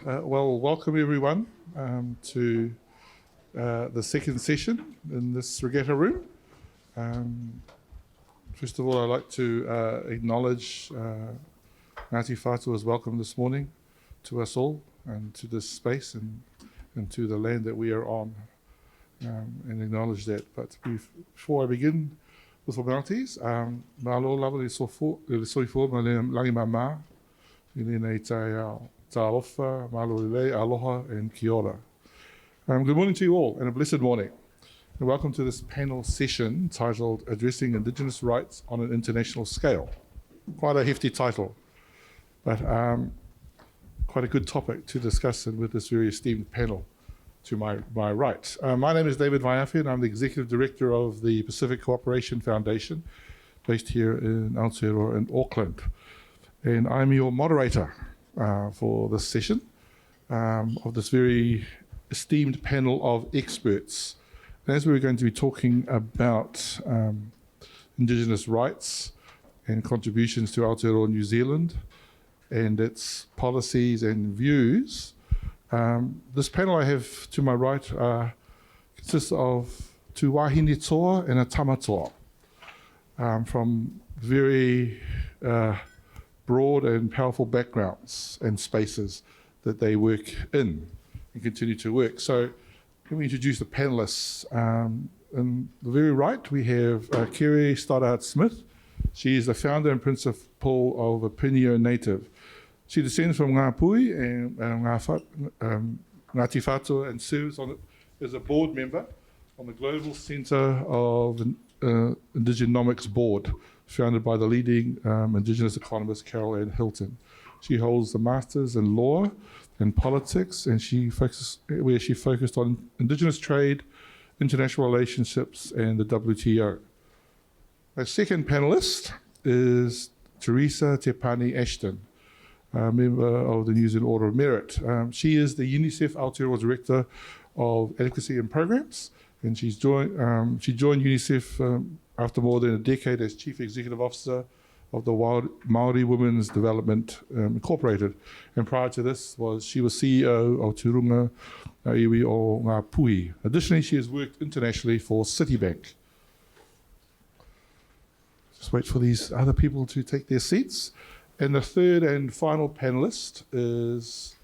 Well, welcome everyone to the second session in this regatta room. First of all, I'd like to acknowledge Ngāti Whātua's welcome this morning to us all and to this space and to the land that we are on, and acknowledge that. But before I begin with formalities, mā lo lava le soifo ma le langi mā i nei Ta'alofa, Malolele, Aloha, and Kia ora. Good morning to you all, and a blessed morning. And welcome to this panel session titled Addressing Indigenous Rights on an International Scale. Quite a hefty title, but quite a good topic to discuss and with this very esteemed panel to my right. My name is David Vaeafe, and I'm the Executive Director of the Pacific Cooperation Foundation, based here in Aotearoa in Auckland. And I'm your moderator for this session of this very esteemed panel of experts. And as we're going to be talking about Indigenous rights and contributions to Aotearoa New Zealand and its policies and views, this panel I have to my right consists of two wahine toa and a tamatoa from very broad and powerful backgrounds and spaces that they work in and continue to work. So let me introduce the panelists. On the very right, we have Carrie Stoddart-Smith. She is the founder and principal of OpinioNative. She descends from Ngā Pui and Ngāti Whātua and serves as a board member on the Global Centre of Indigenomics Board, founded by the leading Indigenous economist Carol Ann Hilton. She holds a master's in law and politics, and she focused on Indigenous trade, international relationships, and the WTO. Our second panelist is Teresa Tepania-Ashton, a member of the New Zealand Order of Merit. She is the UNICEF Aotearoa Director of Advocacy and Programs, and she joined UNICEF after more than a decade as Chief Executive Officer of the Maori Women's Development Incorporated. And prior to this, she was CEO of Te Runga Iwi o Ngā Pui. Additionally, she has worked internationally for Citibank. Just wait for these other people to take their seats. And the third and final panelist is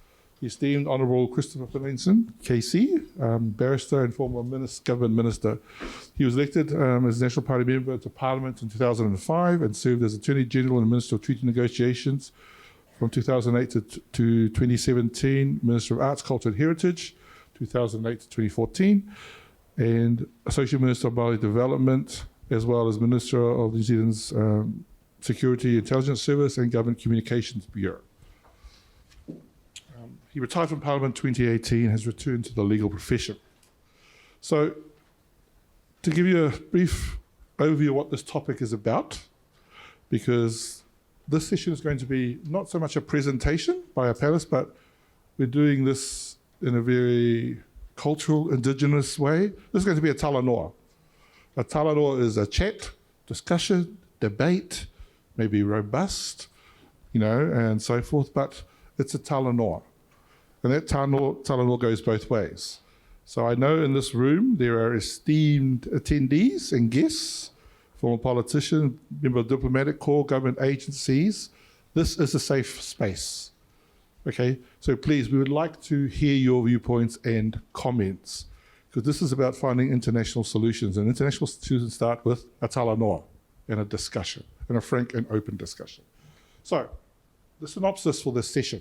the esteemed Honourable Christopher Finlayson, KC, Barrister and former government minister. He was elected as National Party member to Parliament in 2005 and served as Attorney General and Minister of Treaty Negotiations from 2008 to 2017, Minister of Arts, Culture and Heritage, 2008 to 2014, and Associate Minister of Maori Development, as well as Minister of New Zealand's Security Intelligence Service and Government Communications Bureau. He retired from Parliament in 2018 and has returned to the legal profession. So, to give you a brief overview of what this topic is about, because this session is going to be not so much a presentation by our panelists, but we're doing this in a very cultural, indigenous way. This is going to be a talanoa. A talanoa is a chat, discussion, debate, maybe robust, and so forth, but it's a talanoa. And that talanoa goes both ways. So I know in this room there are esteemed attendees and guests, former politicians, member of diplomatic corps, government agencies. This is a safe space. Okay, so please, we would like to hear your viewpoints and comments, because this is about finding international solutions. And international solutions start with a talanoa and a discussion, and a frank and open discussion. So, the synopsis for this session.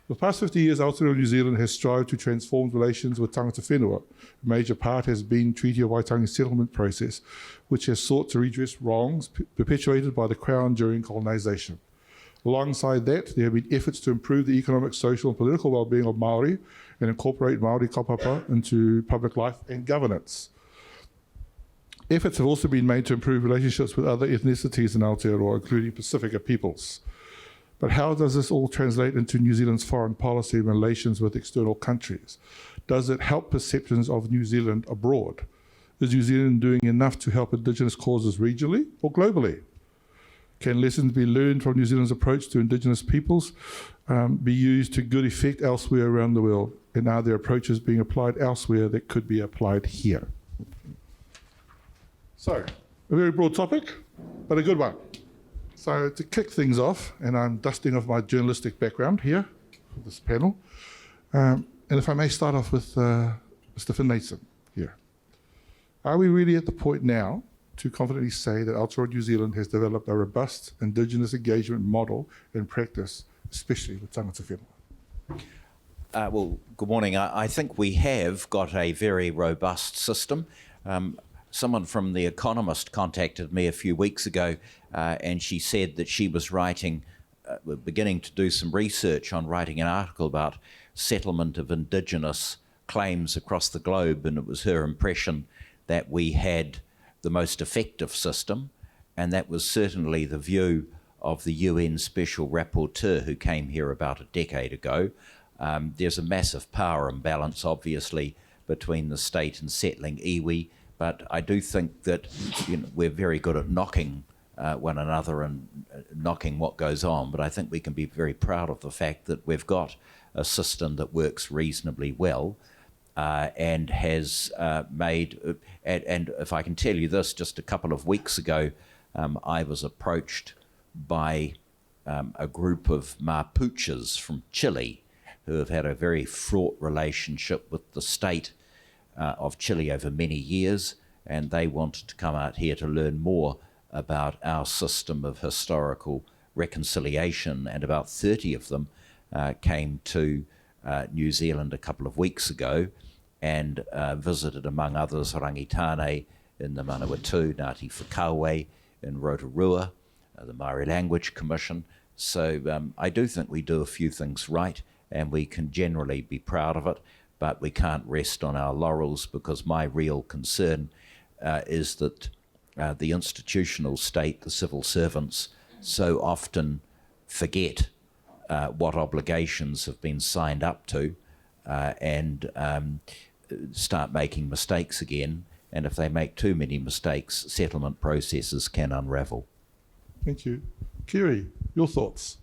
For the past 50 years, Aotearoa New Zealand has strived to transform relations with Tangata Whenua. A major part has been Treaty of Waitangi settlement process, which has sought to redress wrongs perpetuated by the Crown during colonisation. Alongside that, there have been efforts to improve the economic, social and political well-being of Maori and incorporate Maori kaupapa into public life and governance. Efforts have also been made to improve relationships with other ethnicities in Aotearoa, including Pasifika peoples. But how does this all translate into New Zealand's foreign policy and relations with external countries? Does it help perceptions of New Zealand abroad? Is New Zealand doing enough to help Indigenous causes regionally or globally? Can lessons be learned from New Zealand's approach to indigenous peoples be used to good effect elsewhere around the world? And are there approaches being applied elsewhere that could be applied here? So, a very broad topic, but a good one. So to kick things off, and I'm dusting off my journalistic background here for this panel, and if I may start off with Mr. Finlayson here. Are we really at the point now to confidently say that Aotearoa New Zealand has developed a robust Indigenous engagement model and practice, especially with Tangata Whenua? Well, good morning. I think we have got a very robust system. Someone from The Economist contacted me a few weeks ago and she said that she was beginning to do some research on writing an article about settlement of Indigenous claims across the globe, and it was her impression that we had the most effective system, and that was certainly the view of the UN Special Rapporteur who came here about a decade ago. There's a massive power imbalance, obviously, between the state and settling iwi, but I do think that we're very good at knocking one another and knocking what goes on, but I think we can be very proud of the fact that we've got a system that works reasonably well and has made, and if I can tell you this, just a couple of weeks ago, I was approached by a group of Mapuches from Chile who have had a very fraught relationship with the state of Chile over many years, and they wanted to come out here to learn more about our system of historical reconciliation, and about 30 of them came to New Zealand a couple of weeks ago and visited, among others, Rangitane in the Manawatu, Ngāti Whakauē in Rotorua, the Maori Language Commission. So I do think we do a few things right, and we can generally be proud of it, but we can't rest on our laurels, because my real concern is that the institutional state, the civil servants, so often forget what obligations have been signed up to and start making mistakes again. And if they make too many mistakes, settlement processes can unravel. Thank you. Carrie, your thoughts?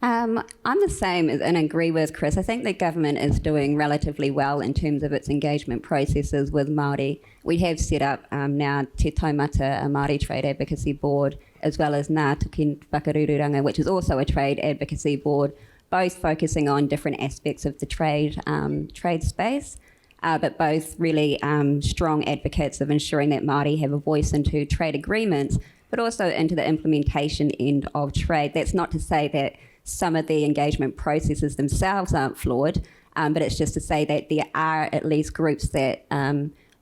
I'm the same and agree with Chris. I think the government is doing relatively well in terms of its engagement processes with Māori. We have set up now Te Taumata, a Māori Trade Advocacy Board, as well as Ngā Tuki Whakarururanga, which is also a trade advocacy board, both focusing on different aspects of the trade space, but both really strong advocates of ensuring that Māori have a voice into trade agreements, but also into the implementation end of trade. That's not to say that some of the engagement processes themselves aren't flawed, but it's just to say that there are at least groups that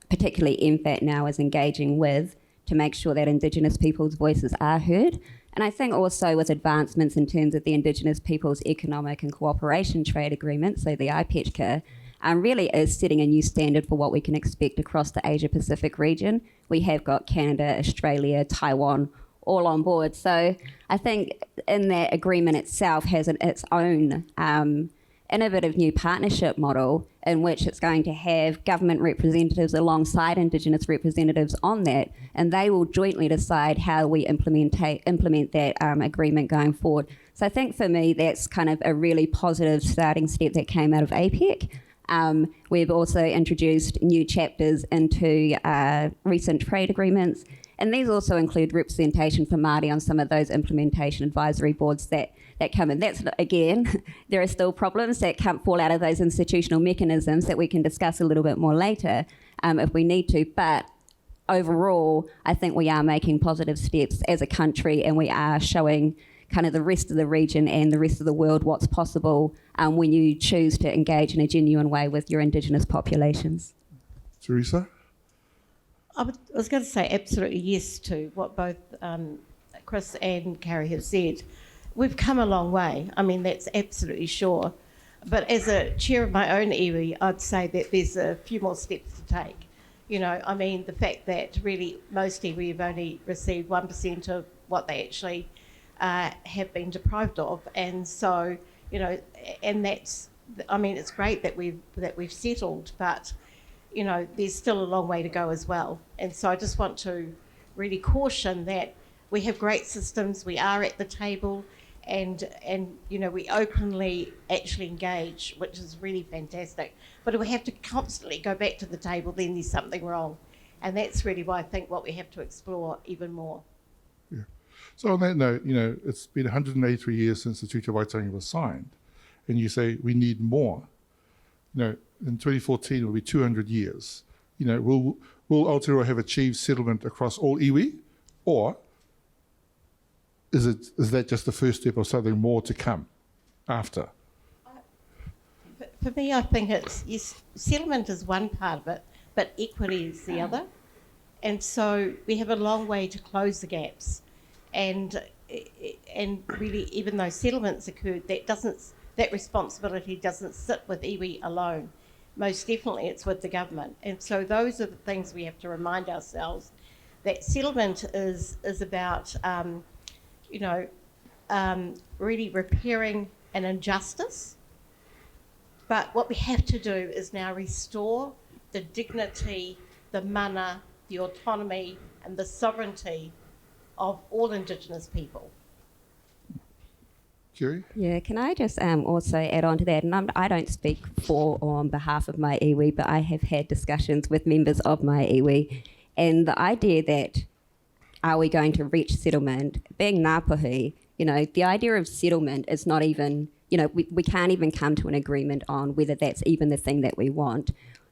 particularly MFAT now is engaging with to make sure that Indigenous people's voices are heard. And I think also with advancements in terms of the Indigenous Peoples Economic and Cooperation Trade Agreement, so the IPECHCA, really is setting a new standard for what we can expect across the Asia-Pacific region. We have got Canada, Australia, Taiwan, all on board. So I think in that agreement itself has its own innovative new partnership model in which it's going to have government representatives alongside Indigenous representatives on that, and they will jointly decide how we implement that agreement going forward. So I think for me that's kind of a really positive starting step that came out of APEC. We've also introduced new chapters into recent trade agreements, and these also include representation for Māori on some of those implementation advisory boards that come in. That's, again, there are still problems that can't fall out of those institutional mechanisms that we can discuss a little bit more later if we need to. But overall, I think we are making positive steps as a country, and we are showing kind of the rest of the region and the rest of the world what's possible when you choose to engage in a genuine way with your Indigenous populations. Teresa? I was going to say absolutely yes to what both Chris and Carrie have said. We've come a long way. I mean, that's absolutely sure. But as a chair of my own iwi, I'd say that there's a few more steps to take. You know, I mean, the fact that really most iwi have only received 1% of what they actually have been deprived of. And so, you know, and that's, I mean, it's great that we've settled, but you know, there's still a long way to go as well. And so I just want to really caution that we have great systems, we are at the table, and we openly actually engage, which is really fantastic. But if we have to constantly go back to the table, then there's something wrong. And that's really why I think what we have to explore even more. Yeah. So on that note, it's been 183 years since the Treaty of Waitangi was signed, and you say we need more. In 2014 it will be 200 years. Will Aotearoa have achieved settlement across all iwi, or is that just the first step of something more to come after? For me, I think settlement is one part of it, but equity is the other. And so we have a long way to close the gaps. And really, even though settlements occurred, that responsibility doesn't sit with iwi alone. Most definitely it's with the government. And so those are the things we have to remind ourselves, that settlement is about really repairing an injustice. But what we have to do is now restore the dignity, the mana, the autonomy and the sovereignty of all Indigenous people. Carrie? Yeah, can I just also add on to that? And I don't speak for or on behalf of my iwi, but I have had discussions with members of my iwi, and the idea that are we going to reach settlement, being Ngāpuhi, the idea of settlement is not even, we can't even come to an agreement on whether that's even the thing that we want.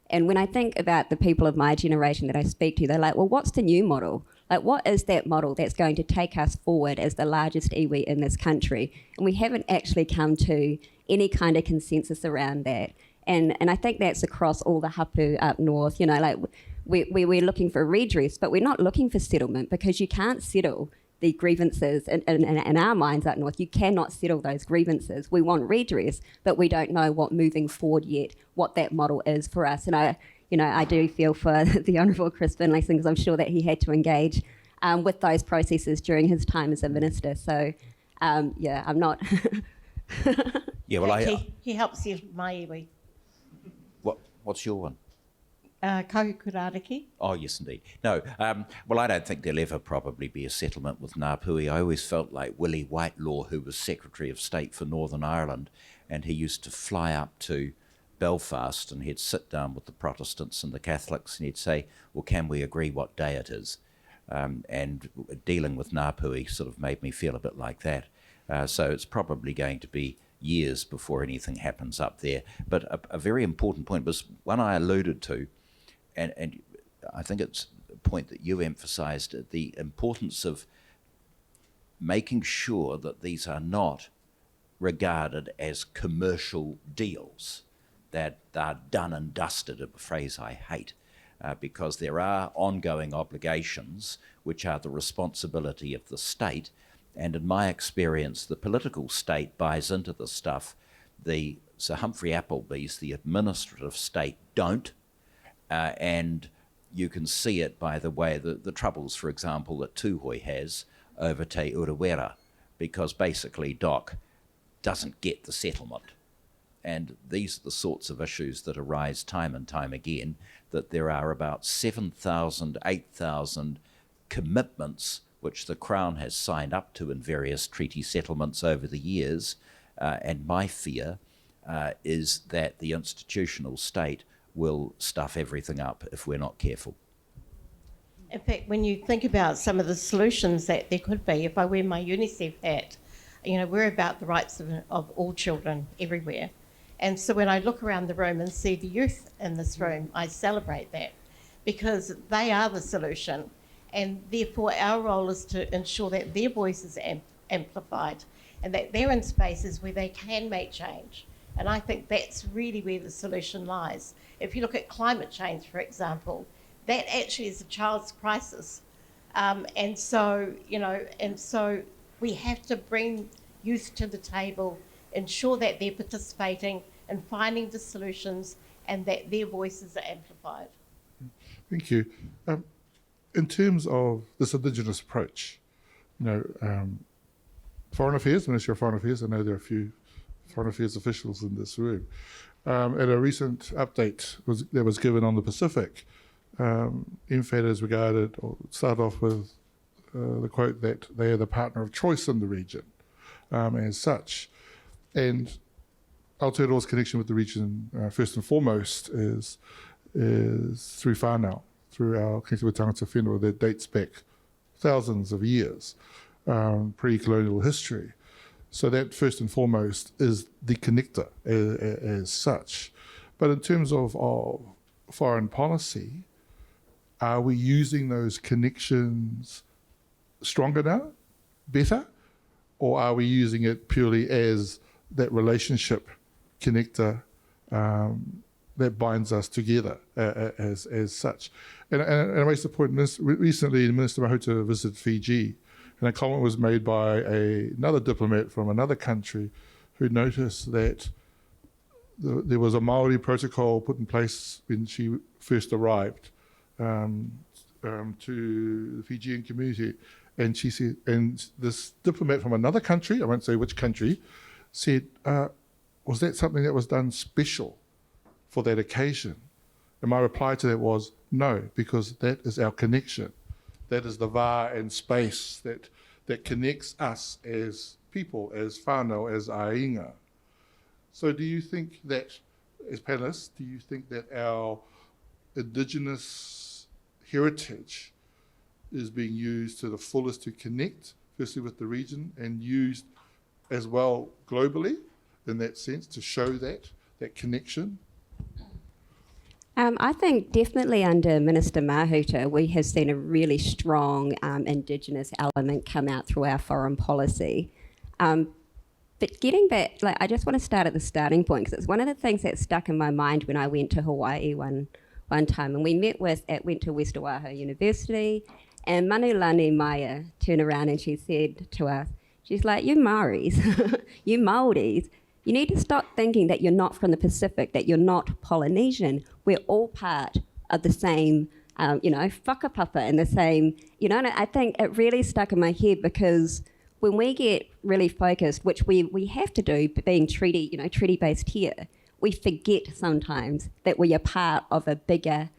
And when I think about the people of my generation that I speak to, they're like, well, what's the new model? Like, what is that model that's going to take us forward as the largest iwi in this country? And we haven't actually come to any kind of consensus around that. And I think that's across all the hapu up north, we're looking for redress, but we're not looking for settlement, because you can't settle the grievances in our minds up north. You cannot settle those grievances. We want redress, but we don't know what moving forward yet, what that model is for us. And I do feel for the Honourable Chris Finlayson, because I'm sure that he had to engage with those processes during his time as a minister. So, I'm not. Yeah, well, he helps you, my iwi. What's your one? Kahukurariki. Oh, yes, indeed. No, well, I don't think there'll ever probably be a settlement with Ngāpuhi. I always felt like Willie Whitelaw, who was Secretary of State for Northern Ireland, and he used to fly up to Belfast and he'd sit down with the Protestants and the Catholics and he'd say, well, can we agree what day it is? And dealing with Ngāpuhi sort of made me feel a bit like that. So it's probably going to be years before anything happens up there. But a very important point was one I alluded to, and I think it's a point that you emphasised, the importance of making sure that these are not regarded as commercial deals, that they're done and dusted, a phrase I hate, because there are ongoing obligations which are the responsibility of the state, and in my experience the political state buys into the stuff, the Sir Humphrey Appleby's, the administrative state, don't. And you can see it by the way the troubles, for example, that Tūhoe has over Te Urewera, because basically DOC doesn't get the settlement. And these are the sorts of issues that arise time and time again, that there are about 7,000, 8,000 commitments which the Crown has signed up to in various treaty settlements over the years. And my fear is that the institutional state will stuff everything up if we're not careful. In fact, when you think about some of the solutions that there could be, if I wear my UNICEF hat, we're about the rights of all children everywhere. And so when I look around the room and see the youth in this room, I celebrate that, because they are the solution. And therefore our role is to ensure that their voice is amplified and that they're in spaces where they can make change. And I think that's really where the solution lies. If you look at climate change, for example, that actually is a child's crisis. And so we have to bring youth to the table, ensure that they're participating in finding the solutions and that their voices are amplified. Thank you. In terms of this Indigenous approach, Foreign Affairs, Ministry of Foreign Affairs, I know there are a few Foreign Affairs officials in this room. At a recent update that was given on the Pacific, MFAT is regarded, or start off with the quote that they are the partner of choice in the region as such. And Aotearoa's connection with the region, first and foremost, is through whānau, through our connection with Tangata Whenua that dates back thousands of years, pre-colonial history. So that first and foremost is the connector as such. But in terms of foreign policy, are we using those connections stronger now, better? Or are we using it purely as that relationship connector that binds us together as such? And I raised the point, recently Minister Mahuta visited Fiji, and a comment was made by another diplomat from another country who noticed that there was a Maori protocol put in place when she first arrived to the Fijian community. And she said, and this diplomat from another country, I won't say which country, said, was that something that was done special for that occasion? And my reply to that was, no, because that is our connection. That is the va and space that connects us as people, as whānau, as ainga. So do you think that, as panelists, do you think that our indigenous heritage is being used to the fullest to connect, firstly with the region, and used as well globally in that sense to show that connection? I think definitely under Minister Mahuta, we have seen a really strong Indigenous element come out through our foreign policy. But getting back, I just want to start at the starting point, because it's one of the things that stuck in my mind when I went to Hawaii one time, and we went to West Oahu University, and Manulani Maya turned around and she said to us, she's like, you Maoris, you Maoris, you need to stop thinking that you're not from the Pacific, that you're not Polynesian. We're all part of the same, whakapapa and the same, and I think it really stuck in my head, because when we get really focused, which we have to do, being treaty-based here, we forget sometimes that we are part of a bigger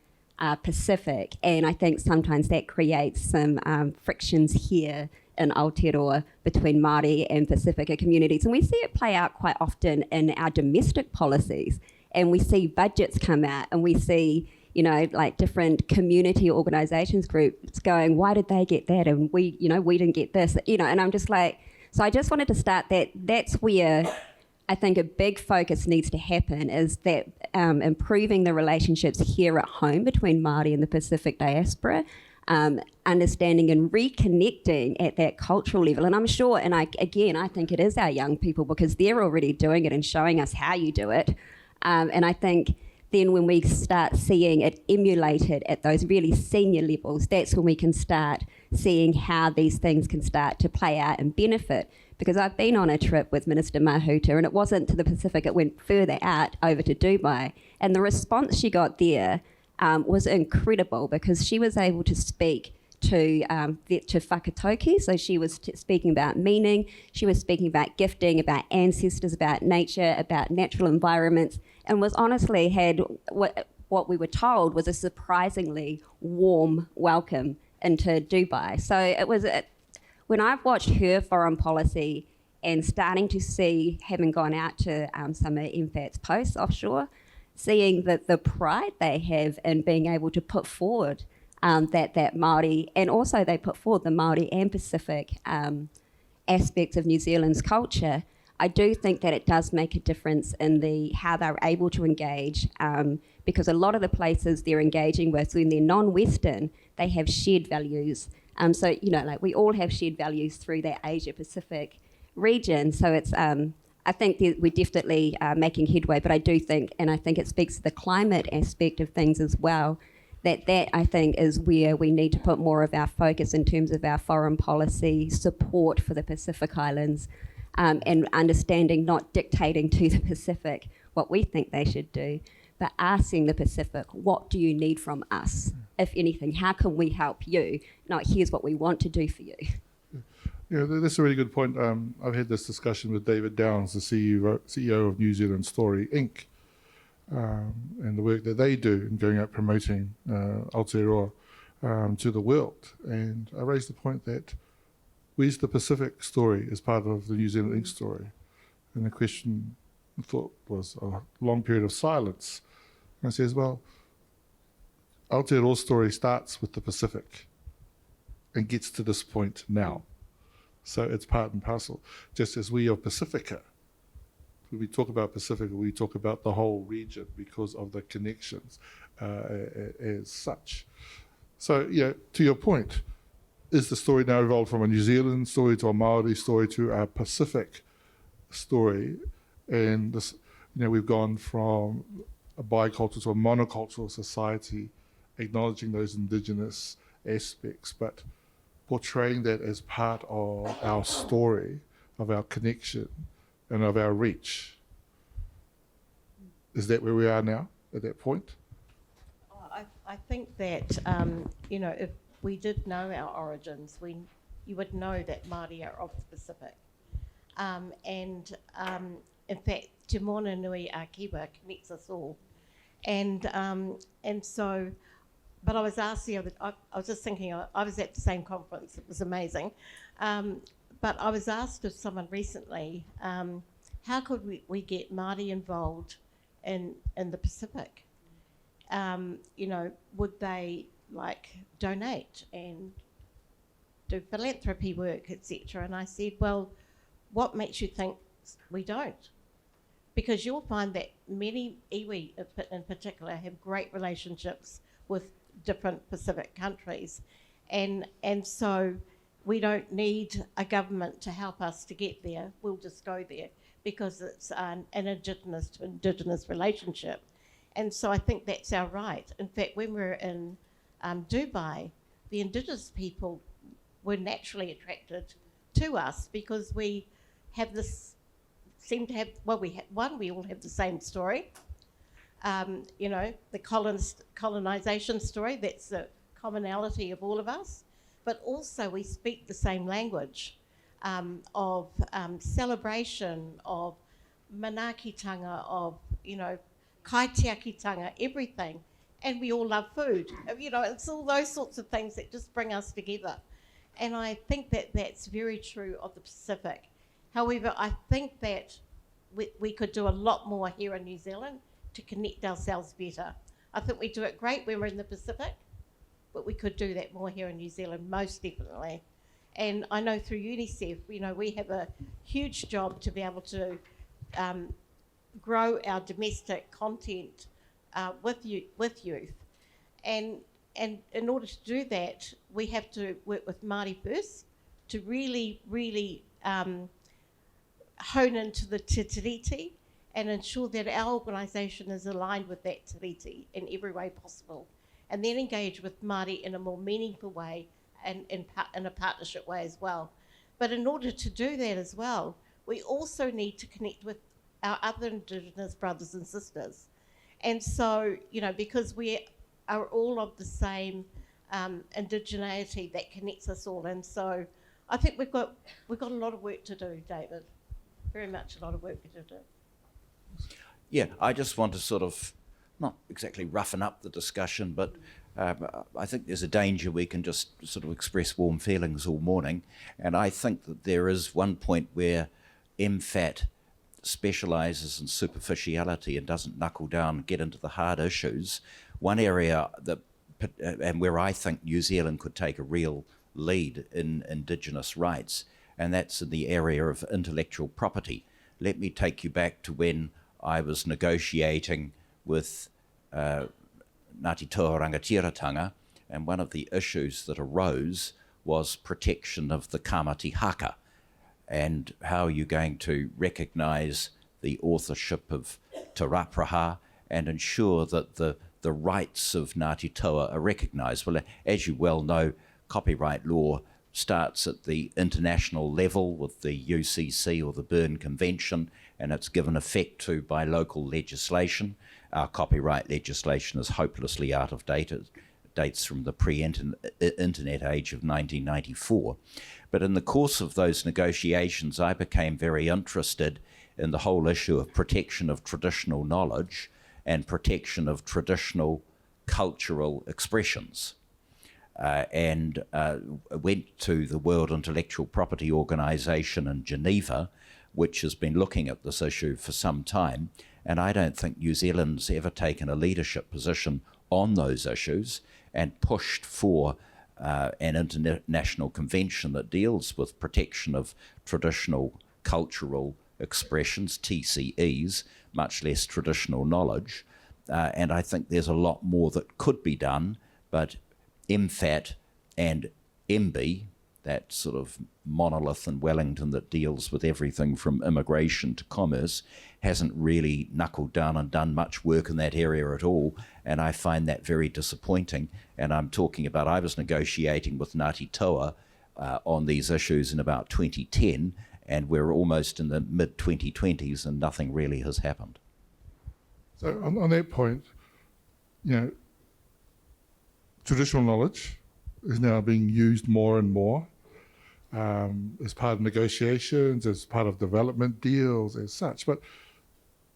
Pacific, and I think sometimes that creates some frictions here in Aotearoa between Māori and Pasifika communities. And we see it play out quite often in our domestic policies. And we see budgets come out, and we see, different community organisations groups going, why did they get that? And we didn't get this, and I'm just like, so I just wanted to start that's where I think a big focus needs to happen, is that improving the relationships here at home between Māori and the Pacific diaspora, understanding and reconnecting at that cultural level. And I'm sure, and I think it is our young people, because they're already doing it and showing us how you do it. And I think then when we start seeing it emulated at those really senior levels, that's when we can start seeing how these things can start to play out and benefit. Because I've been on a trip with Minister Mahuta, and it wasn't to the Pacific, it went further out over to Dubai. And the response she got there was incredible, because she was able to speak to whakatoki. So she was speaking about meaning, she was speaking about gifting, about ancestors, about nature, about natural environments, and was honestly had what we were told was a surprisingly warm welcome into Dubai. So it was, when I've watched her foreign policy and starting to see, having gone out to some of MFAT's posts offshore, seeing the pride they have in being able to put forward that Māori, and also they put forward the Māori and Pacific aspects of New Zealand's culture, I do think that it does make a difference in how they're able to engage, because a lot of the places they're engaging with, when they're non-Western, they have shared values. So, we all have shared values through that Asia-Pacific region. So it's, I think we're definitely making headway, but I do think, and I think it speaks to the climate aspect of things as well, that I think is where we need to put more of our focus in terms of our foreign policy support for the Pacific Islands, and understanding, not dictating to the Pacific what we think they should do, but asking the Pacific, what do you need from us? If anything, how can we help you? Not here's what we want to do for you. Yeah, that's a really good point. I've had this discussion with David Downs, the CEO of New Zealand Story Inc., and the work that they do in going out promoting Aotearoa to the world. And I raised the point that where's the Pacific story as part of the New Zealand Inc. story? And the question, I thought, was a long period of silence. And I says, well, Aotearoa's story starts with the Pacific and gets to this point now. So it's part and parcel. Just as we of Pasifika, when we talk about Pacifica, we talk about the whole region because of the connections as such. So, to your point, is the story now evolved from a New Zealand story to a Maori story to a Pacific story? And this, we've gone from a bicultural to a monocultural society, acknowledging those indigenous aspects, but portraying that as part of our story, of our connection, and of our reach. Is that where we are now, at that point? I think that, if we did know our origins, you would know that Māori are of the Pacific. In fact, Te Moana Nui a Kiwa connects us all. And so, but I was asked the other, I was just thinking, I was at the same conference, it was amazing. But I was asked of someone recently, how could we get Māori involved in the Pacific? Would they donate and do philanthropy work, etc.? And I said, well, what makes you think we don't? Because you'll find that many iwi in particular have great relationships with different Pacific countries. And so we don't need a government to help us to get there. We'll just go there because it's an indigenous to indigenous relationship. And so I think that's our right. In fact, when we were in Dubai, the indigenous people were naturally attracted to us because we have this, seem to have, well, we all have the same story. The colonisation story, that's the commonality of all of us. But also we speak the same language of celebration, of manaakitanga, of, kaitiakitanga, everything. And we all love food. It's all those sorts of things that just bring us together. And I think that that's very true of the Pacific. However, I think that we could do a lot more here in New Zealand to connect ourselves better. I think we do it great when we're in the Pacific, but we could do that more here in New Zealand, most definitely. And I know through UNICEF, we have a huge job to be able to grow our domestic content with youth. And in order to do that, we have to work with Māori first to really, really hone into the te tiriti and ensure that our organisation is aligned with that tiriti in every way possible. And then engage with Māori in a more meaningful way and in a partnership way as well. But in order to do that as well, we also need to connect with our other Indigenous brothers and sisters. And so, because we are all of the same indigeneity that connects us all. And so I think we've got a lot of work to do, David. Very much a lot of work to do. Yeah, I just want to sort of, not exactly roughen up the discussion, but I think there's a danger we can just sort of express warm feelings all morning. And I think that there is one point where MFAT specialises in superficiality and doesn't knuckle down and get into the hard issues. One area that, and where I think New Zealand could take a real lead in Indigenous rights, and that's in the area of intellectual property. Let me take you back to when I was negotiating with Ngāti Toa Rangatiratanga, and one of the issues that arose was protection of the Kāmati haka, and how you're going to recognise the authorship of Te Rapraha and ensure that the rights of Ngāti Toa are recognised. Well, as you well know, copyright law starts at the international level with the UCC or the Berne Convention, and it's given effect to by local legislation. Our copyright legislation is hopelessly out of date. It dates from the pre-internet age of 1994. But in the course of those negotiations, I became very interested in the whole issue of protection of traditional knowledge and protection of traditional cultural expressions. and went to the World Intellectual Property Organisation in Geneva, which has been looking at this issue for some time. And I don't think New Zealand's ever taken a leadership position on those issues and pushed for an international convention that deals with protection of traditional cultural expressions, TCEs, much less traditional knowledge. And I think there's a lot more that could be done, but MFAT and MB, that sort of monolith in Wellington that deals with everything from immigration to commerce, hasn't really knuckled down and done much work in that area at all, and I find that very disappointing. And I'm talking about, I was negotiating with Ngāti Toa on these issues in about 2010, and we're almost in the mid-2020s and nothing really has happened. So on that point, traditional knowledge is now being used more and more as part of negotiations, as part of development deals, as such. But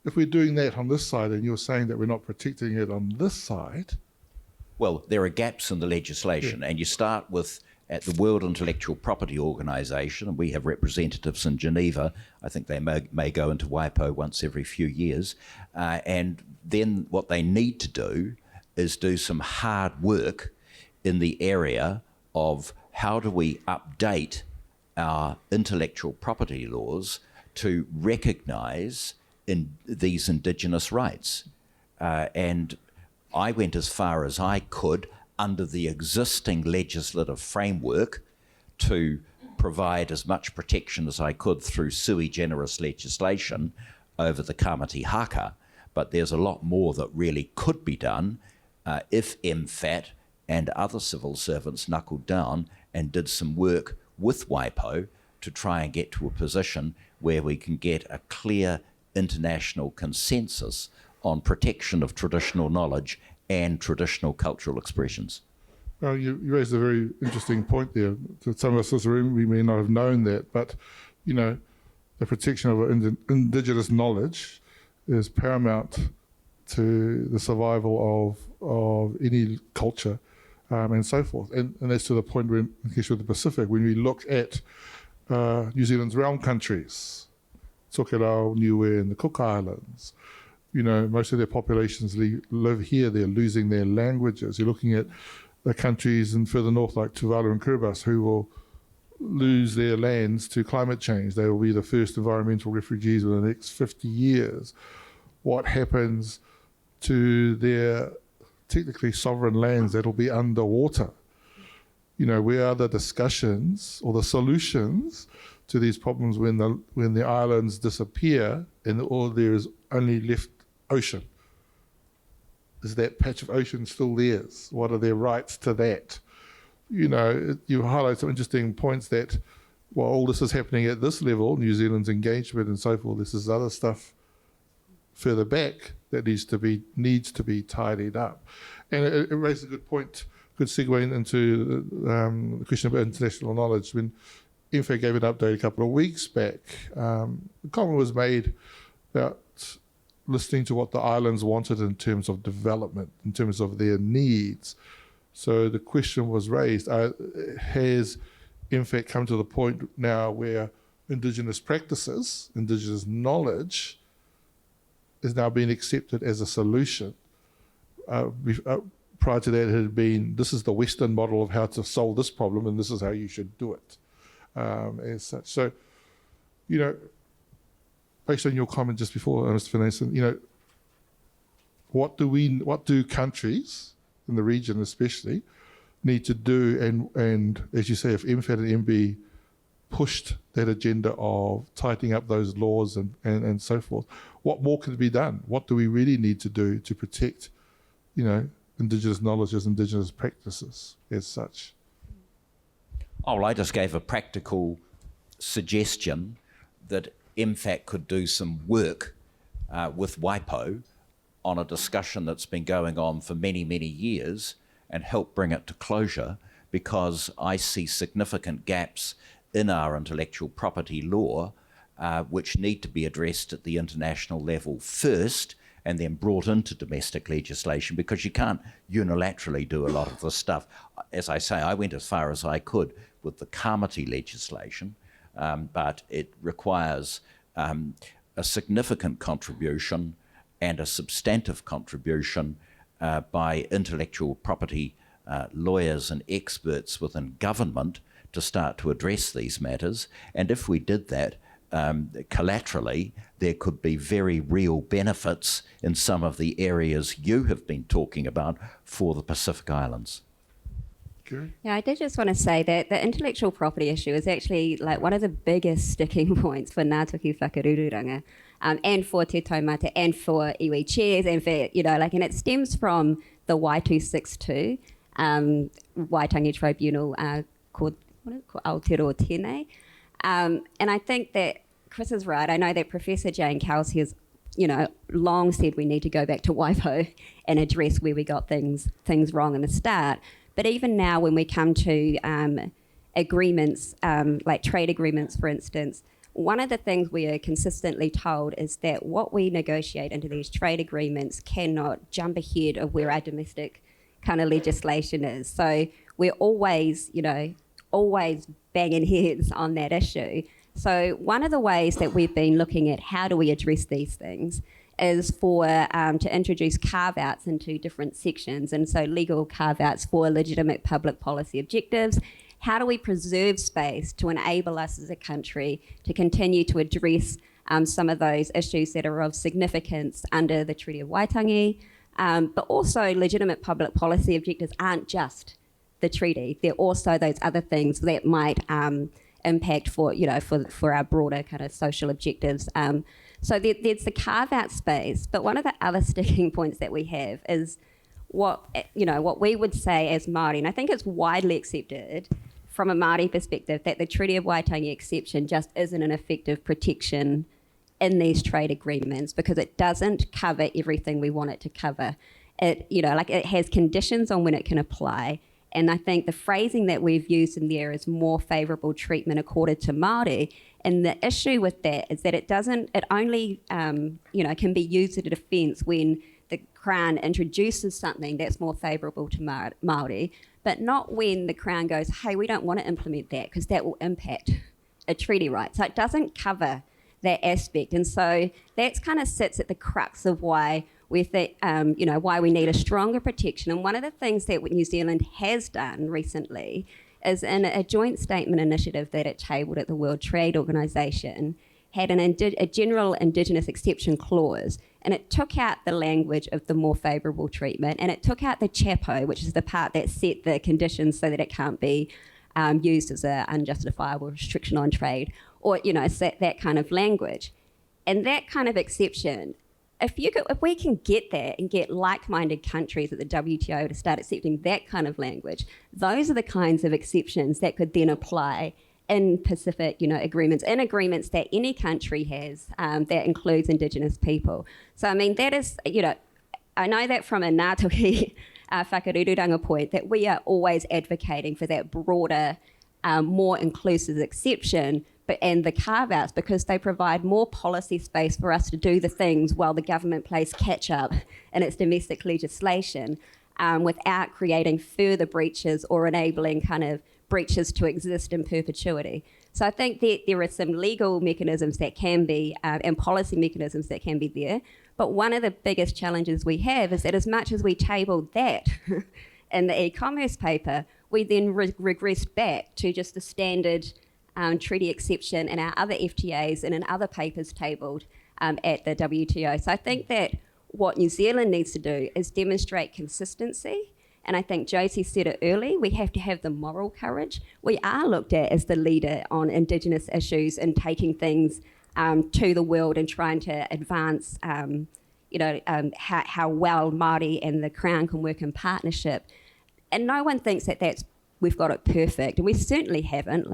if we're doing that on this side, and you're saying that we're not protecting it on this side... Well, there are gaps in the legislation, and you start with, at the World Intellectual Property Organisation, and we have representatives in Geneva. I think they may go into WIPO once every few years. And then what they need to do is do some hard work in the area of how do we update our intellectual property laws to recognise these indigenous rights. And I went as far as I could under the existing legislative framework to provide as much protection as I could through sui generis legislation over the Kamati Haka. But there's a lot more that really could be done if MFAT and other civil servants knuckled down and did some work with WIPO to try and get to a position where we can get a clear international consensus on protection of traditional knowledge and traditional cultural expressions. Well, you raised a very interesting point there. To some of us in this room, we may not have known that, but, the protection of indigenous knowledge is paramount to the survival of any culture and so forth. And that's to the point where, in case with the Pacific, when we look at New Zealand's realm countries, Aotearoa New Zealand and the Cook Islands, most of their populations live here. They're losing their languages. You're looking at the countries in further north like Tuvalu and Kiribati who will lose their lands to climate change. They will be the first environmental refugees within the next 50 years. What happens to their technically sovereign lands that'll be underwater? Where are the discussions or the solutions to these problems when the islands disappear and all there is only left ocean? Is that patch of ocean still theirs? What are their rights to that? You highlight some interesting points that while all this is happening at this level, New Zealand's engagement and so forth, this is other stuff further back that needs to be tidied up. And it raises a good point, good segue into the question about international knowledge. When MFA gave an update a couple of weeks back, the comment was made about listening to what the islands wanted in terms of development, in terms of their needs. So the question was raised, has MFA come to the point now where indigenous practices, indigenous knowledge is now being accepted as a solution? Prior to that, it had been, this is the Western model of how to solve this problem, and this is how you should do it, as such. So, based on your comment just before, Mr. Finlayson, what do countries in the region especially need to do? And as you say, if MFAT and MB pushed that agenda of tightening up those laws and so forth, what more could be done? What do we really need to do to protect, indigenous knowledge as indigenous practices as such? Oh, well, I just gave a practical suggestion that MFAT could do some work with WIPO on a discussion that's been going on for many, many years and help bring it to closure, because I see significant gaps in our intellectual property law which need to be addressed at the international level first, and then brought into domestic legislation, because you can't unilaterally do a lot of this stuff. As I say, I went as far as I could with the Kāmati legislation, but it requires a significant contribution and a substantive contribution by intellectual property lawyers and experts within government to start to address these matters. And if we did that, collaterally, there could be very real benefits in some of the areas you have been talking about for the Pacific Islands. Carrie? Yeah, I did just want to say that the intellectual property issue is actually like one of the biggest sticking points for Ngātoku Whakarururanga, and for Te Taumata and for iwi chairs and for, and it stems from the Y262 Waitangi Tribunal called Aotearoa Tēnei. And I think that Chris is right. I know that Professor Jane Kelsey has, long said we need to go back to WIPO and address where we got things wrong in the start. But even now, when we come to agreements, like trade agreements, for instance, one of the things we are consistently told is that what we negotiate into these trade agreements cannot jump ahead of where our domestic kind of legislation is. So we're always, always banging heads on that issue. So one of the ways that we've been looking at how do we address these things is for to introduce carve-outs into different sections, and so legal carve-outs for legitimate public policy objectives. How do we preserve space to enable us as a country to continue to address some of those issues that are of significance under the Treaty of Waitangi, but also legitimate public policy objectives aren't just the treaty. They're also those other things that might impact for our broader kind of social objectives. So there's the carve-out space, but one of the other sticking points that we have is what we would say as Māori, and I think it's widely accepted from a Māori perspective that the Treaty of Waitangi exception just isn't an effective protection in these trade agreements because it doesn't cover everything we want it to cover. It has conditions on when it can apply. And I think the phrasing that we've used in there is more favourable treatment accorded to Māori. And the issue with that is that it only can be used as a defence when the Crown introduces something that's more favourable to Māori, but not when the Crown goes, hey, we don't want to implement that because that will impact a treaty right. So it doesn't cover that aspect. And so that kind of sits at the crux of why we think, why we need a stronger protection. And one of the things that New Zealand has done recently is in a joint statement initiative that it tabled at the World Trade Organization, had a general indigenous exception clause, and it took out the language of the more favourable treatment, and it took out the chapo, which is the part that set the conditions so that it can't be used as an unjustifiable restriction on trade, or that kind of language. And that kind of exception, if we can get that and get like-minded countries at the WTO to start accepting that kind of language, those are the kinds of exceptions that could then apply in Pacific, agreements, in agreements that any country has that includes Indigenous people. So, I mean, that is, I know that from a Ngātoki Whakarururanga point that we are always advocating for that broader, more inclusive exception, and the carve-outs, because they provide more policy space for us to do the things while the government plays catch-up in its domestic legislation without creating further breaches or enabling kind of breaches to exist in perpetuity. So I think that there are some legal mechanisms that can be, and policy mechanisms that can be there, but one of the biggest challenges we have is that as much as we tabled that in the e-commerce paper, we then regressed back to just the standard treaty exception in our other FTAs and in other papers tabled at the WTO. So I think that what New Zealand needs to do is demonstrate consistency. And I think Josie said it early, we have to have the moral courage. We are looked at as the leader on Indigenous issues and taking things to the world and trying to advance how well Māori and the Crown can work in partnership. And no one thinks that we've got it perfect, and we certainly haven't.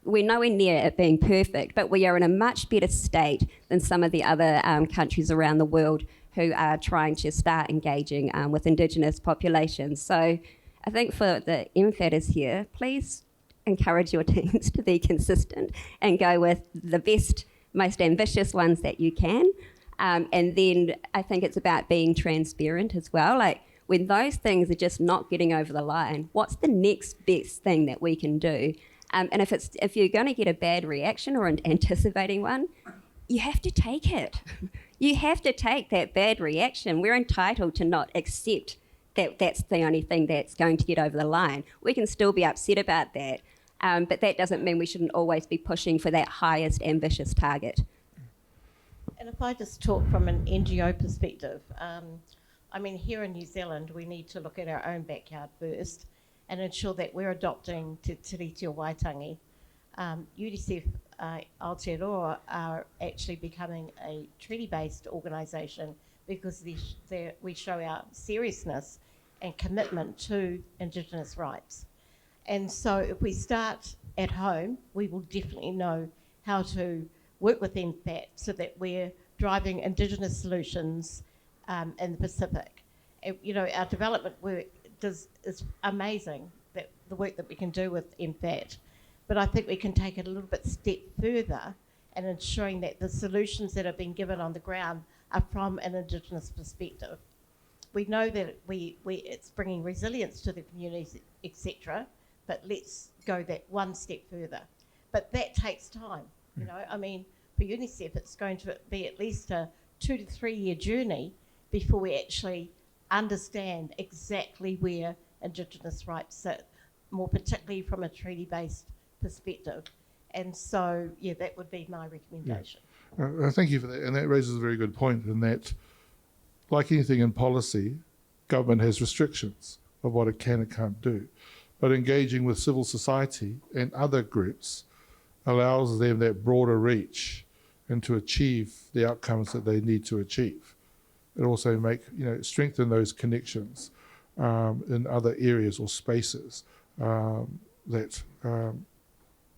We're nowhere near it being perfect, but we are in a much better state than some of the other countries around the world who are trying to start engaging with Indigenous populations. So I think for the MFATers here, please encourage your teams to be consistent and go with the best, most ambitious ones that you can. And then I think it's about being transparent as well. Like when those things are just not getting over the line, what's the next best thing that we can do? And if you're going to get a bad reaction or anticipating one, you have to take it. You have to take that bad reaction. We're entitled to not accept that that's the only thing that's going to get over the line. We can still be upset about that, but that doesn't mean we shouldn't always be pushing for that highest ambitious target. And if I just talk from an NGO perspective, I mean, here in New Zealand, we need to look at our own backyard first and ensure that we're adopting Te Treaty of Waitangi. UNICEF, Aotearoa are actually becoming a treaty-based organisation because we show our seriousness and commitment to Indigenous rights. And so if we start at home, we will definitely know how to work with NZIIA so that we're driving Indigenous solutions in the Pacific. You know, our development work is amazing, that the work that we can do with NZIIA, but I think we can take it a little bit step further and ensuring that the solutions that are being given on the ground are from an Indigenous perspective. We know that it's bringing resilience to the communities, etc., but let's go that one step further. But that takes time, you know. I mean, for UNICEF, it's going to be at least a 2 to 3 year journey before we actually understand exactly where Indigenous rights sit, more particularly from a treaty-based perspective. And so, yeah, that would be my recommendation. Yeah. Thank you for that. And that raises a very good point in that, like anything in policy, government has restrictions of what it can and can't do. But engaging with civil society and other groups allows them that broader reach and to achieve the outcomes that they need to achieve. It also strengthen those connections in other areas or spaces that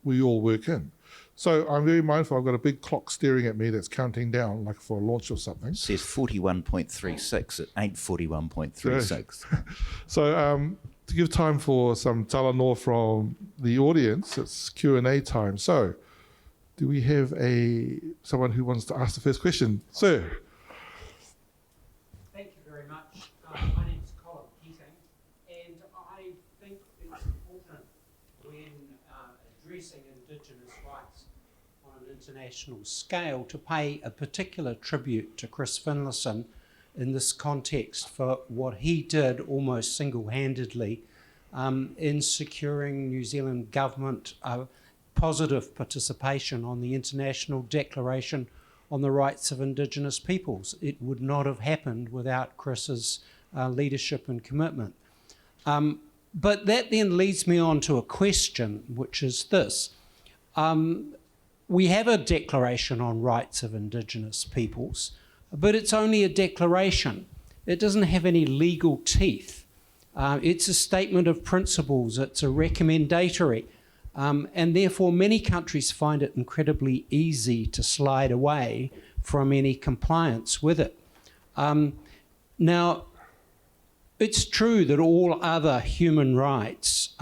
we all work in. So I'm very mindful, I've got a big clock staring at me that's counting down, like for a launch of something. It says 41.36, it ain't 41.36. So to give time for some talanoa from the audience, it's Q&A time. So do we have someone who wants to ask the first question? Sir. Thank you very much. My name is Colin Keating, and I think it's important when addressing Indigenous rights on an international scale to pay a particular tribute to Chris Finlayson in this context for what he did almost single-handedly in securing New Zealand government positive participation on the International Declaration on the Rights of Indigenous Peoples. It would not have happened without Chris's leadership and commitment. But that then leads me on to a question, which is this. We have a Declaration on Rights of Indigenous Peoples, but it's only a declaration. It doesn't have any legal teeth. It's a statement of principles. It's a recommendatory. And therefore many countries find it incredibly easy to slide away from any compliance with it. Now, it's true that all other human rights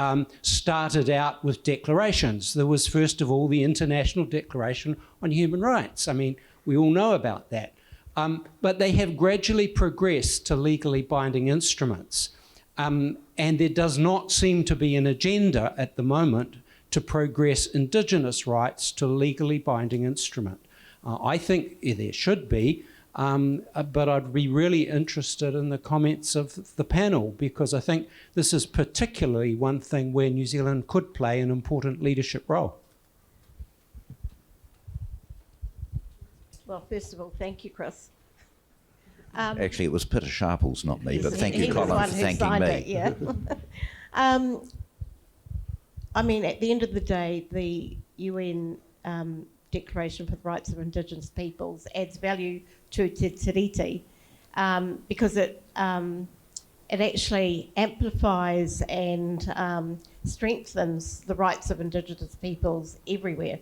started out with declarations. There was, first of all, the International Declaration on Human Rights. I mean, we all know about that. But they have gradually progressed to legally binding instruments. And there does not seem to be an agenda at the moment to progress Indigenous rights to a legally binding instrument. I think there should be, but I'd be really interested in the comments of the panel, because I think this is particularly one thing where New Zealand could play an important leadership role. Well, first of all, thank you, Chris. Actually, it was Peter Sharples, not me, but thank you, Colin, for thanking me. It, yeah. I mean, at the end of the day, the UN Declaration for the Rights of Indigenous Peoples adds value to Te Tiriti because it actually amplifies and strengthens the rights of Indigenous peoples everywhere.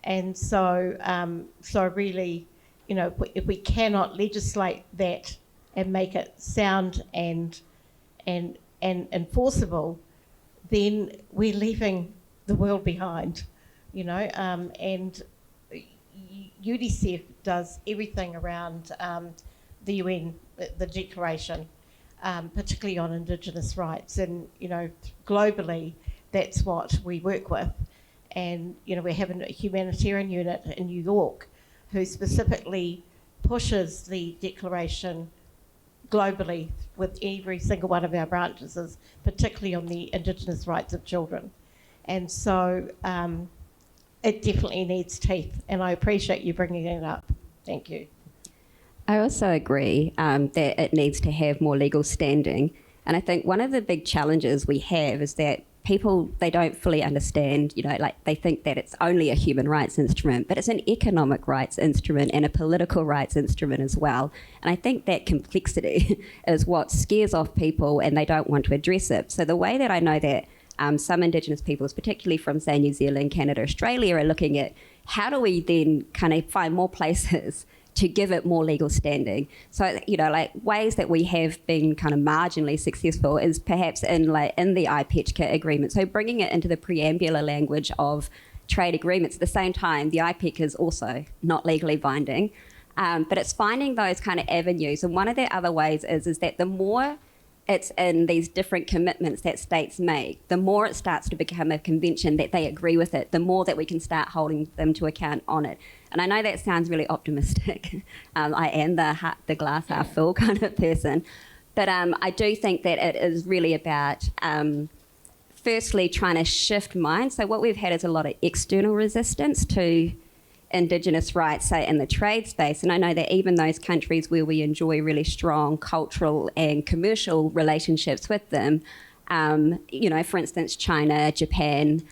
And so, really, you know, if we cannot legislate that and make it sound and enforceable, then we're leaving the world behind, you know. And UNICEF does everything around the UN, the declaration, particularly on Indigenous rights. And, you know, globally, that's what we work with. And, you know, we have a humanitarian unit in New York who specifically pushes the declaration globally with every single one of our branches, particularly on the Indigenous rights of children. And so it definitely needs teeth, and I appreciate you bringing it up. Thank you. I also agree that it needs to have more legal standing. And I think one of the big challenges we have is that people, they don't fully understand, you know, like they think that it's only a human rights instrument, but it's an economic rights instrument and a political rights instrument as well. And I think that complexity is what scares off people and they don't want to address it. So the way that I know that some Indigenous peoples, particularly from, say, New Zealand, Canada, Australia, are looking at how do we then kind of find more places to give it more legal standing. So, you know, like ways that we have been kind of marginally successful is perhaps in the IPECHA agreement. So bringing it into the preambular language of trade agreements. At the same time, the IPEC is also not legally binding, but it's finding those kind of avenues. And one of the other ways is that the more it's in these different commitments that states make, the more it starts to become a convention that they agree with it, the more that we can start holding them to account on it. And I know that sounds really optimistic. I am the glass half full kind of person. But I do think that it is really about, firstly, trying to shift minds. So what we've had is a lot of external resistance to Indigenous rights, say, in the trade space. And I know that even those countries where we enjoy really strong cultural and commercial relationships with them, you know, for instance, China, Japan,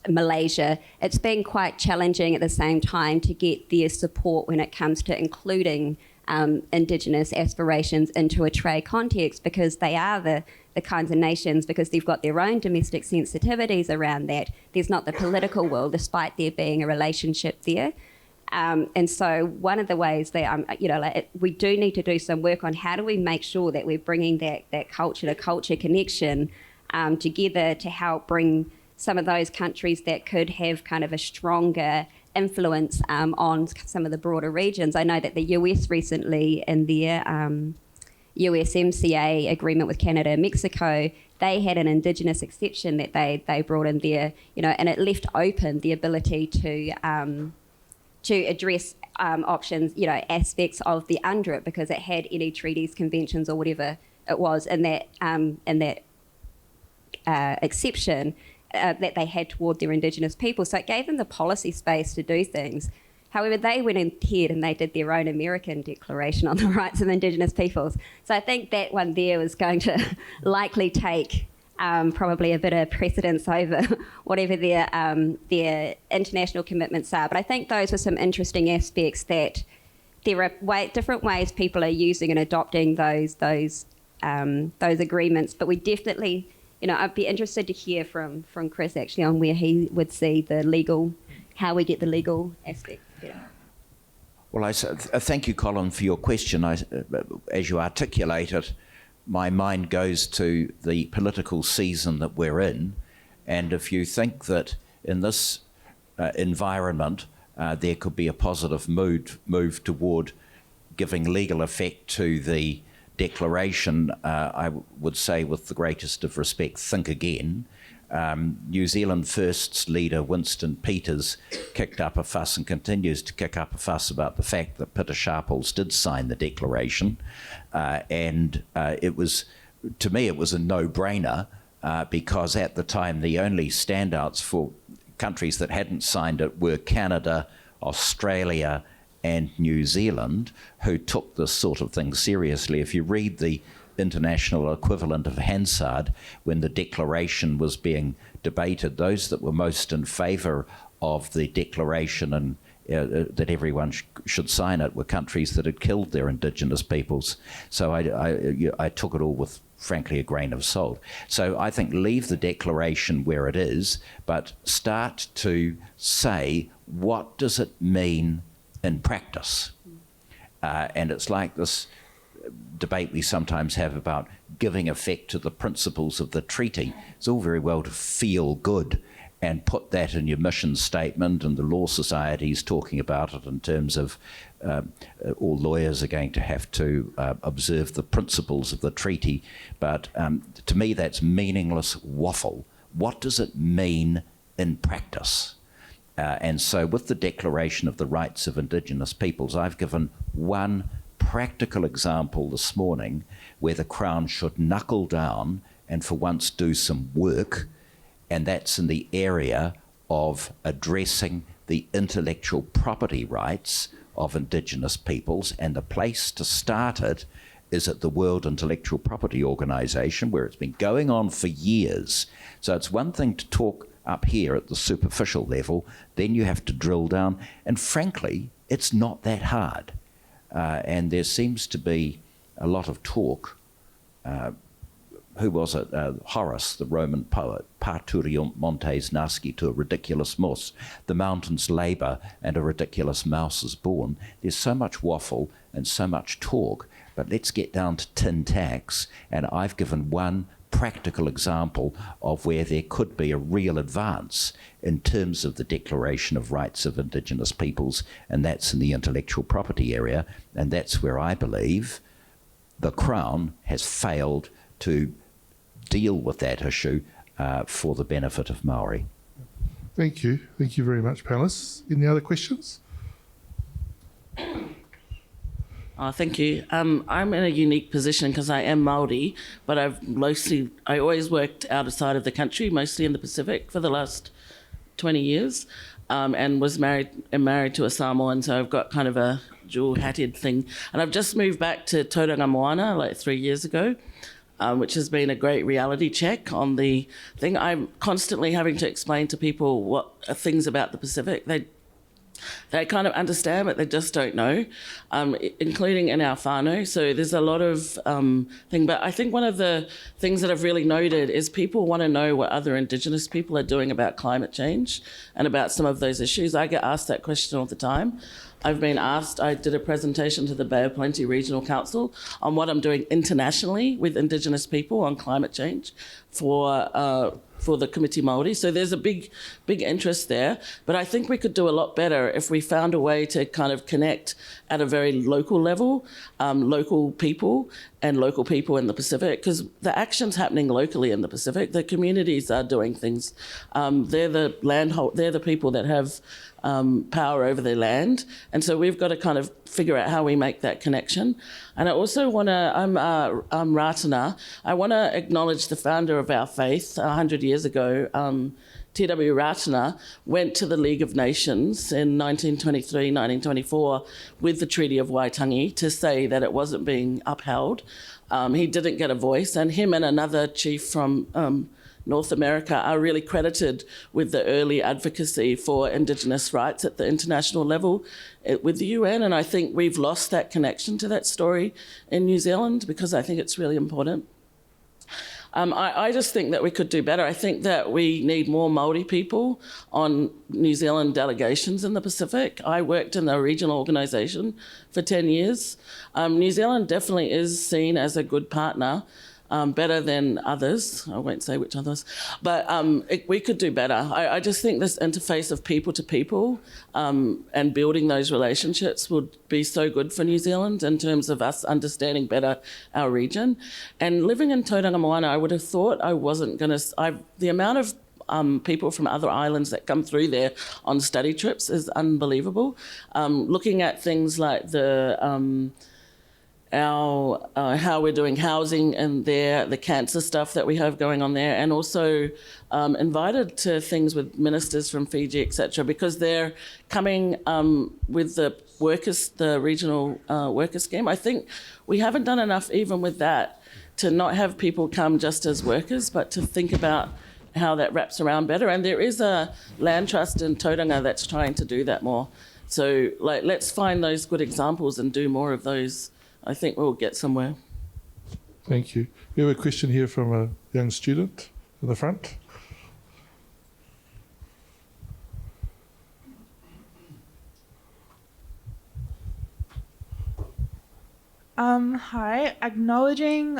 Malaysia, it's been quite challenging at the same time to get their support when it comes to including Indigenous aspirations into a trade context, because they are the kinds of nations, because they've got their own domestic sensitivities around that. There's not the political will, despite there being a relationship there. And so one of the ways that, you know, like we do need to do some work on how do we make sure that we're bringing that culture to culture connection together to help bring some of those countries that could have kind of a stronger influence on some of the broader regions. I know that the US recently, in their USMCA agreement with Canada and Mexico, they had an Indigenous exception that they brought in there, you know, and it left open the ability to address options, you know, aspects of the UNDRIP, because it had any treaties, conventions, or whatever it was in that exception that they had toward their Indigenous people. So it gave them the policy space to do things. However, they went ahead and they did their own American Declaration on the Rights of Indigenous Peoples. So I think that one there was going to likely take probably a bit of precedence over whatever their international commitments are. But I think those are some interesting aspects that there are different ways people are using and adopting those agreements. But we definitely, you know, I'd be interested to hear from Chris actually on where he would see the legal, how we get the legal aspect. Yeah. Well, thank you, Colin, for your question. As you articulate it, my mind goes to the political season that we're in. And if you think that in this environment there could be a positive move toward giving legal effect to the declaration, I would say with the greatest of respect, think again. New Zealand First's leader, Winston Peters, kicked up a fuss and continues to kick up a fuss about the fact that Peter Sharples did sign the declaration. And it was, to me, it was a no-brainer because at the time the only standouts for countries that hadn't signed it were Canada, Australia, and New Zealand, who took this sort of thing seriously. If you read the international equivalent of Hansard, when the declaration was being debated, those that were most in favour of the declaration and that everyone should sign it were countries that had killed their Indigenous peoples. So I took it all with, frankly, a grain of salt. So I think leave the declaration where it is, but start to say, what does it mean in practice? And it's like this debate we sometimes have about giving effect to the principles of the treaty. It's all very well to feel good and put that in your mission statement, and the Law Society is talking about it in terms of all lawyers are going to have to observe the principles of the treaty. But to me, that's meaningless waffle. What does it mean in practice? And so with the Declaration of the Rights of Indigenous Peoples, I've given one practical example this morning where the Crown should knuckle down and for once do some work, and that's in the area of addressing the intellectual property rights of Indigenous peoples. And the place to start it is at the World Intellectual Property Organization, where it's been going on for years. So it's one thing to talk up here at the superficial level, then you have to drill down, and frankly, it's not that hard. And there seems to be a lot of talk. Who was it? Horace, the Roman poet, parturiunt montes nascitur ridiculus mus, the mountains labour and a ridiculous mouse is born. There's so much waffle and so much talk, but let's get down to tin tacks, and I've given one practical example of where there could be a real advance in terms of the Declaration of Rights of Indigenous Peoples, and that's in the intellectual property area, and that's where I believe the Crown has failed to deal with that issue for the benefit of Maori. Thank you. Thank you very much, panelists. Any other questions? Thank you. I'm in a unique position because I am Maori, but I always worked outside of the country, mostly in the Pacific for the last 20 years, and am married to a Samoan, so I've got kind of a dual-hatted thing. And I've just moved back to Tauranga Moana like 3 years ago, which has been a great reality check on the thing. I'm constantly having to explain to people what are things about the Pacific. They kind of understand, but they just don't know, including in our whānau. So there's a lot of thing. But I think one of the things that I've really noted is people want to know what other Indigenous people are doing about climate change and about some of those issues. I get asked that question all the time. I've been asked, I did a presentation to the Bay of Plenty Regional Council on what I'm doing internationally with Indigenous people on climate change for the Committee Māori. So there's a big interest there. But I think we could do a lot better if we found a way to kind of connect at a very local level, local people in the Pacific, because the action's happening locally in the Pacific. The communities are doing things. They're the people that have power over their land. And so we've got to kind of figure out how we make that connection. And I also want to, I'm Ratana, I want to acknowledge the founder of our faith 100 years ago. T.W. Ratana went to the League of Nations in 1923, 1924 with the Treaty of Waitangi to say that it wasn't being upheld. He didn't get a voice, and him and another chief from North America are really credited with the early advocacy for Indigenous rights at the international level with the UN, and I think we've lost that connection to that story in New Zealand because I think it's really important. I just think that we could do better. I think that we need more Māori people on New Zealand delegations in the Pacific. I worked in a regional organisation for 10 years. New Zealand definitely is seen as a good partner, better than others. I won't say which others, but we could do better. I just think this interface of people to people and building those relationships would be so good for New Zealand in terms of us understanding better our region. And living in Tauranga Moana, I would have thought I wasn't going to... The amount of people from other islands that come through there on study trips is unbelievable. Looking at things like the... how we're doing housing and the cancer stuff that we have going on there, and also invited to things with ministers from Fiji, etc., because they're coming with the regional worker scheme. I think we haven't done enough even with that to not have people come just as workers, but to think about how that wraps around better. And there is a land trust in Tauranga that's trying to do that more. So let's find those good examples and do more of those. I think we'll get somewhere. Thank you. We have a question here from a young student in the front. Hi. Acknowledging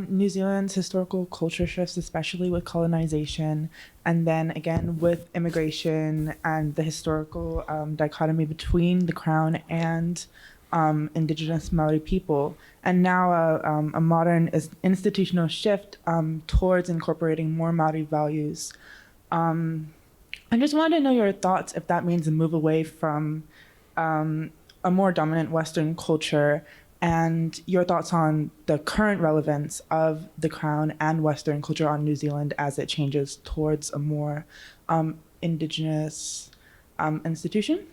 New Zealand's historical culture shifts, especially with colonization, and then again with immigration and the historical dichotomy between the Crown and indigenous Maori people, and now a modern institutional shift towards incorporating more Maori values. I just wanted to know your thoughts if that means a move away from a more dominant Western culture, and your thoughts on the current relevance of the Crown and Western culture on New Zealand as it changes towards a more indigenous institution.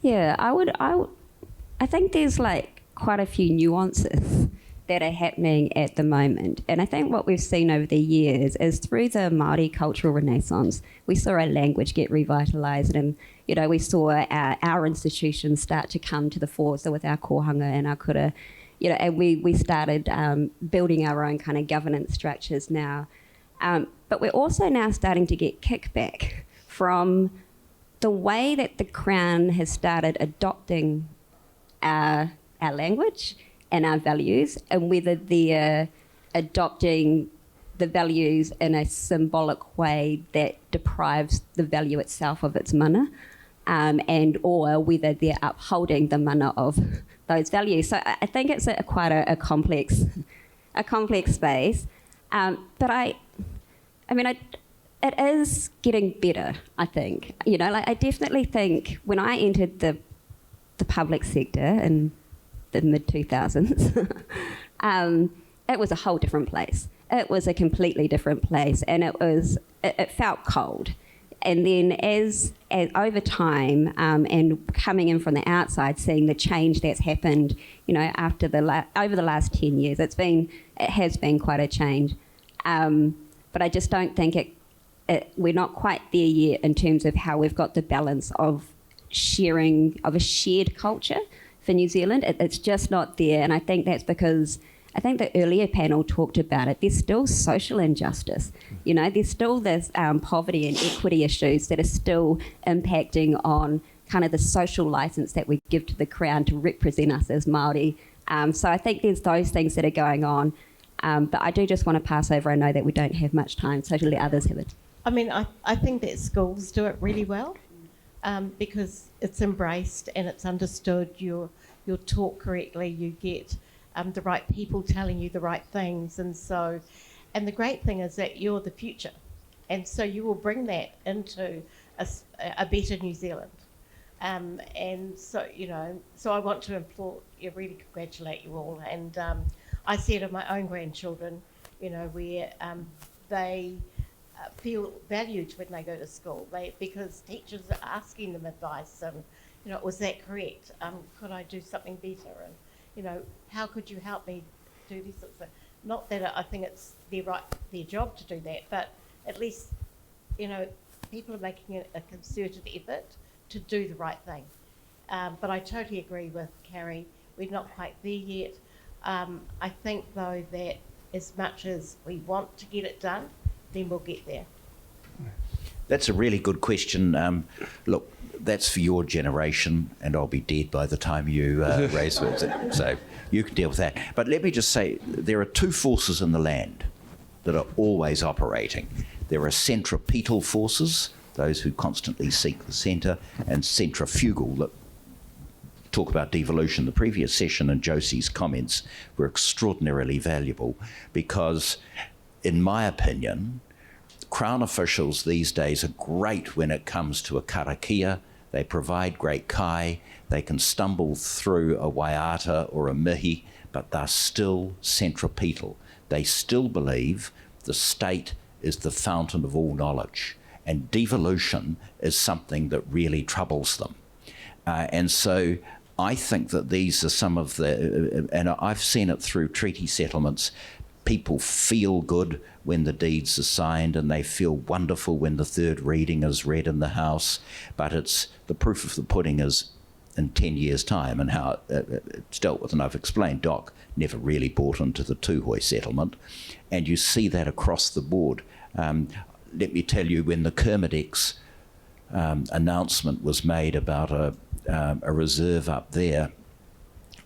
Yeah, I think there's like quite a few nuances that are happening at the moment. And I think what we've seen over the years is through the Māori cultural renaissance, we saw our language get revitalised, and, you know, we saw our institutions start to come to the fore, so with our kohanga and our kura, you know, and we started building our own kind of governance structures now. But we're also now starting to get kickback from the way that the Crown has started adopting our language and our values, and whether they're adopting the values in a symbolic way that deprives the value itself of its mana, and or whether they're upholding the mana of those values. So I think it's quite a complex space. But I mean, it is getting better, I think. You know, like I definitely think when I entered the public sector in the mid-2000s, it was a whole different place. It was a completely different place, and it felt cold. And then as over time, and coming in from the outside, seeing the change that's happened, you know, after over the last 10 years, it has been quite a change. But I just don't think we're not quite there yet in terms of how we've got the balance of a shared culture for New Zealand. It's just not there, and I think that's because I think the earlier panel talked about it. There's still social injustice. You know, there's still this poverty and equity issues that are still impacting on kind of the social license that we give to the Crown to represent us as Māori. So I think there's those things that are going on. But I do just want to pass over. I know that we don't have much time, so to let others have it. I mean, I think that schools do it really well, because it's embraced and it's understood. You're taught correctly. You get the right people telling you the right things, and the great thing is that you're the future, and so you will bring that into a better New Zealand. And so, you know, so I want to really congratulate you all, and I see it in my own grandchildren, you know, where they feel valued when they go to school, because teachers are asking them advice, and, you know, was that correct? Could I do something better? And, you know, how could you help me do these sorts of things? Not that I think it's their job to do that, but at least, you know, people are making a concerted effort to do the right thing. But I totally agree with Carrie. We're not quite there yet. I think, though, that as much as we want to get it done, then we'll get there. That's a really good question. Look, that's for your generation, and I'll be dead by the time you raise it, so you can deal with that. But let me just say, there are two forces in the land that are always operating. There are centripetal forces, those who constantly seek the centre, and centrifugal, that talk about devolution. The previous session and Josie's comments were extraordinarily valuable because, in my opinion, Crown officials these days are great when it comes to a karakia. They provide great kai. They can stumble through a waiata or a mihi, but they're still centripetal. They still believe the state is the fountain of all knowledge, and devolution is something that really troubles them. And so I think that these are some of and I've seen it through treaty settlements. People feel good when the deeds are signed, and they feel wonderful when the third reading is read in the House, but it's the proof of the pudding is in 10 years' time, and how it's dealt with. And I've explained Doc never really bought into the Tūhoe settlement, and you see that across the board. Let me tell you, when the Kermadecks announcement was made about a reserve up there,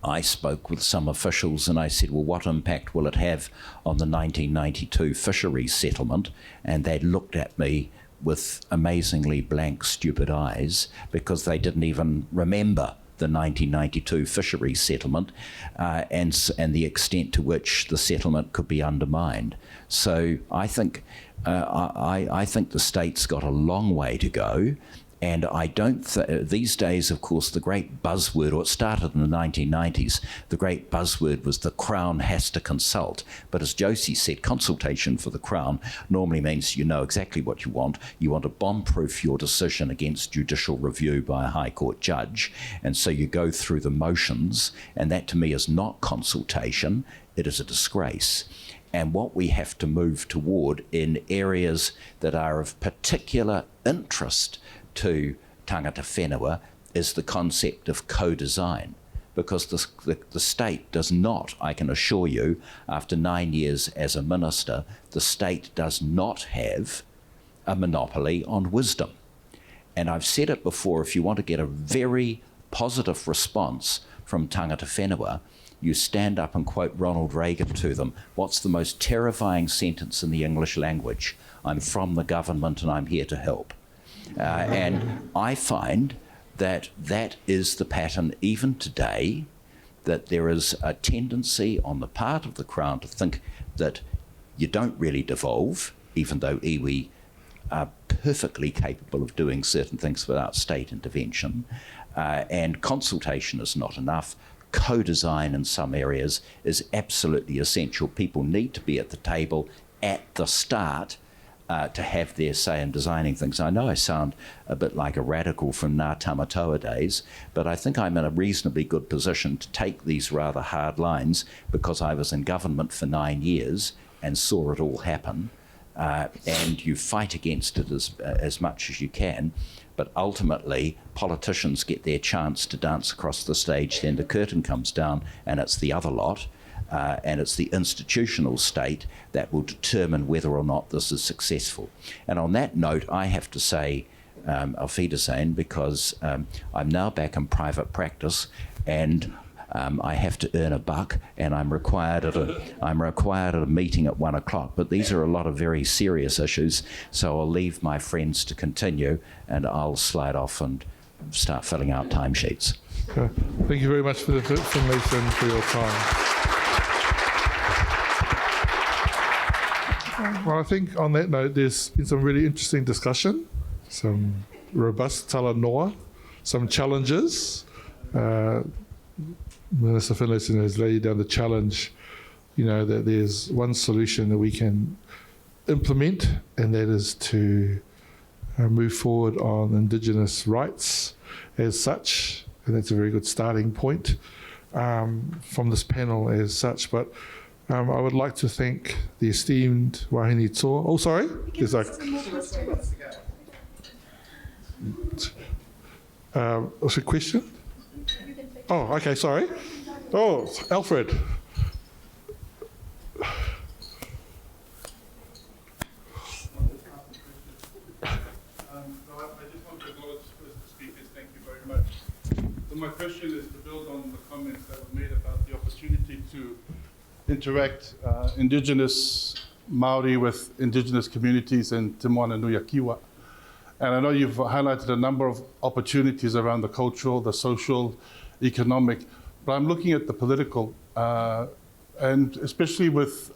I spoke with some officials and I said, well, what impact will it have on the 1992 fisheries settlement? And they looked at me with amazingly blank, stupid eyes because they didn't even remember the 1992 fisheries settlement and the extent to which the settlement could be undermined. So I think I think the state's got a long way to go. And I don't, these days, of course, the great buzzword, or it started in the 1990s, the great buzzword was the Crown has to consult. But as Josie said, consultation for the Crown normally means you know exactly what you want. You want to bomb-proof your decision against judicial review by a High Court judge. And so you go through the motions, and that to me is not consultation, it is a disgrace. And what we have to move toward in areas that are of particular interest to Tangata Whenua is the concept of co-design, because the state does not, I can assure you, after 9 years as a minister, the state does not have a monopoly on wisdom. And I've said it before, if you want to get a very positive response from Tangata Whenua, you stand up and quote Ronald Reagan to them. What's the most terrifying sentence in the English language? I'm from the government and I'm here to help. And I find that that is the pattern even today, that there is a tendency on the part of the Crown to think that you don't really devolve, even though iwi are perfectly capable of doing certain things without state intervention, and consultation is not enough. Co-design in some areas is absolutely essential. People need to be at the table at the start to have their say in designing things. I know I sound a bit like a radical from Ngā Tamatoa days, but I think I'm in a reasonably good position to take these rather hard lines because I was in government for 9 years and saw it all happen. And you fight against it as much as you can, but ultimately politicians get their chance to dance across the stage, then the curtain comes down and it's the other lot. And it's the institutional state that will determine whether or not this is successful. And on that note, I have to say, auf Wiedersehen, because I'm now back in private practice and I have to earn a buck, and I'm required at a meeting at 1 o'clock. But these are a lot of very serious issues, so I'll leave my friends to continue, and I'll slide off and start filling out timesheets. Thank you very much for the Finlayson for your time. Well, I think on that note, there's been some really interesting discussion, some robust tala noa, some challenges. Minister Finlayson has laid down the challenge, you know, that there's one solution that we can implement, and that is to move forward on indigenous rights as such, and that's a very good starting point from this panel as such. But I would like to thank the esteemed Wahine Toa. Oh, sorry? There's like... what's the question? Oh, okay, sorry. Oh, Alfred. I just want to acknowledge first the speakers. Thank you very much. So my question is to build on the comments that were made about the opportunity to interact Indigenous Maori with Indigenous communities in Te Moana Nui a Kiwa. And I know you've highlighted a number of opportunities around the cultural, the social, economic, but I'm looking at the political, and especially with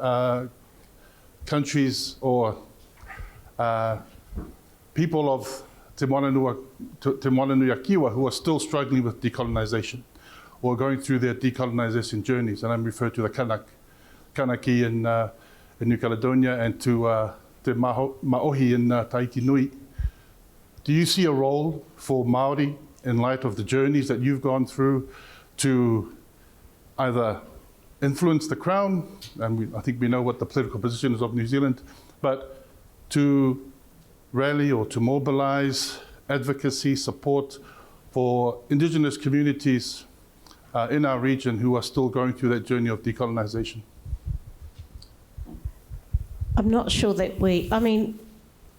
countries or people of Te Moana Nui a Kiwa who are still struggling with decolonization or going through their decolonization journeys. And I'm referring to the Kanaki in New Caledonia and to Te Maohi in Tahiti Nui. Do you see a role for Maori in light of the journeys that you've gone through to either influence the Crown, and I think we know what the political position is of New Zealand, but to rally or to mobilize advocacy, support for Indigenous communities in our region who are still going through that journey of decolonization? I'm not sure that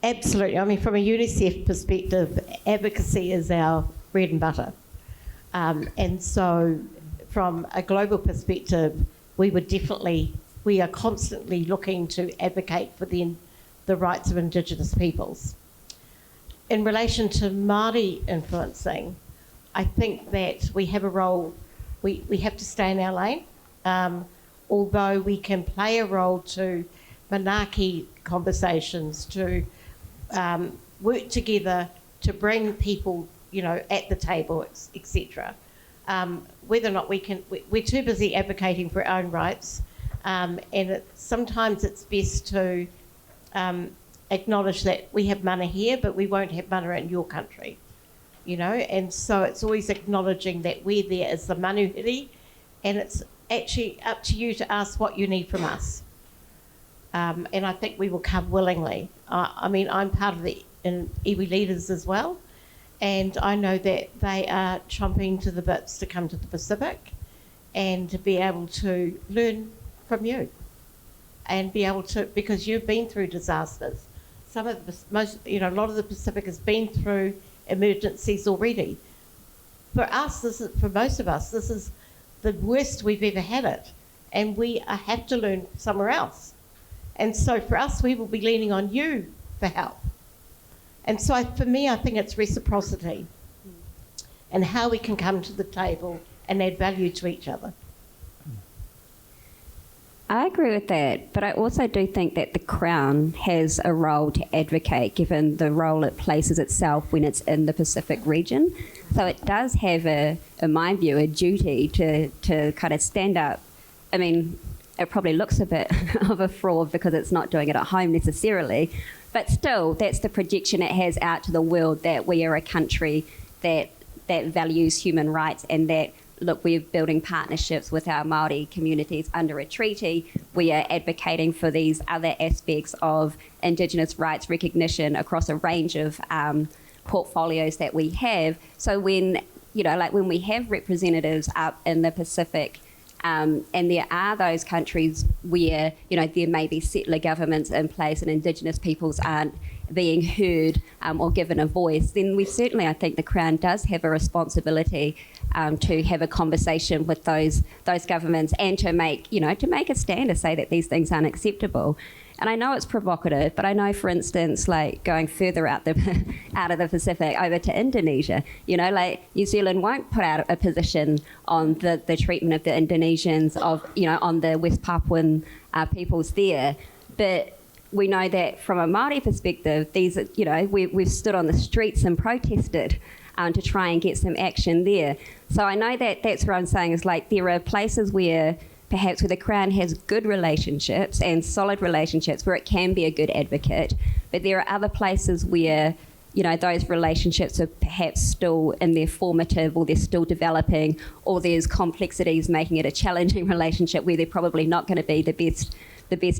absolutely. I mean, from a UNICEF perspective, advocacy is our bread and butter. And so from a global perspective, we are constantly looking to advocate for the rights of Indigenous peoples. In relation to Māori influencing, I think that we have a role, we have to stay in our lane, although we can play a role to manaaki conversations, to work together to bring people, at the table, etc. Whether or not we're too busy advocating for our own rights, and sometimes it's best to acknowledge that we have mana here, but we won't have mana in your country, and so it's always acknowledging that we're there as the manuhiri, and it's actually up to you to ask what you need from us. And I think we will come willingly. I'm part of the iwi leaders as well, and I know that they are chomping to the bits to come to the Pacific and to be able to learn from you and be able to, because you've been through disasters. A lot of the Pacific has been through emergencies already. For most of us, this is the worst we've ever had it, and we have to learn somewhere else. And so for us, we will be leaning on you for help. And so for me, I think it's reciprocity and how we can come to the table and add value to each other. I agree with that, but I also do think that the Crown has a role to advocate, given the role it places itself when it's in the Pacific region. So it does have, in my view, a duty to kind of stand up. I mean, it probably looks a bit of a fraud because it's not doing it at home necessarily, but still, that's the projection it has out to the world, that we are a country that values human rights, and that, look, we're building partnerships with our Māori communities under a treaty. We are advocating for these other aspects of Indigenous rights recognition across a range of portfolios that we have. So when we have representatives up in the Pacific, and there are those countries where, there may be settler governments in place and Indigenous peoples aren't being heard or given a voice, then I think the Crown does have a responsibility to have a conversation with those governments and to make a stand to say that these things aren't acceptable. And I know it's provocative, but I know, for instance, like going further out of the Pacific over to Indonesia, New Zealand won't put out a position on the treatment of the Indonesians, on the West Papuan peoples there. But we know that from a Māori perspective, we've stood on the streets and protested to try and get some action there. So I know that's what I'm saying, is there are places where perhaps where the Crown has good relationships and solid relationships where it can be a good advocate, but there are other places where those relationships are perhaps still in their formative, or they're still developing, or there's complexities making it a challenging relationship where they're probably not going to be the best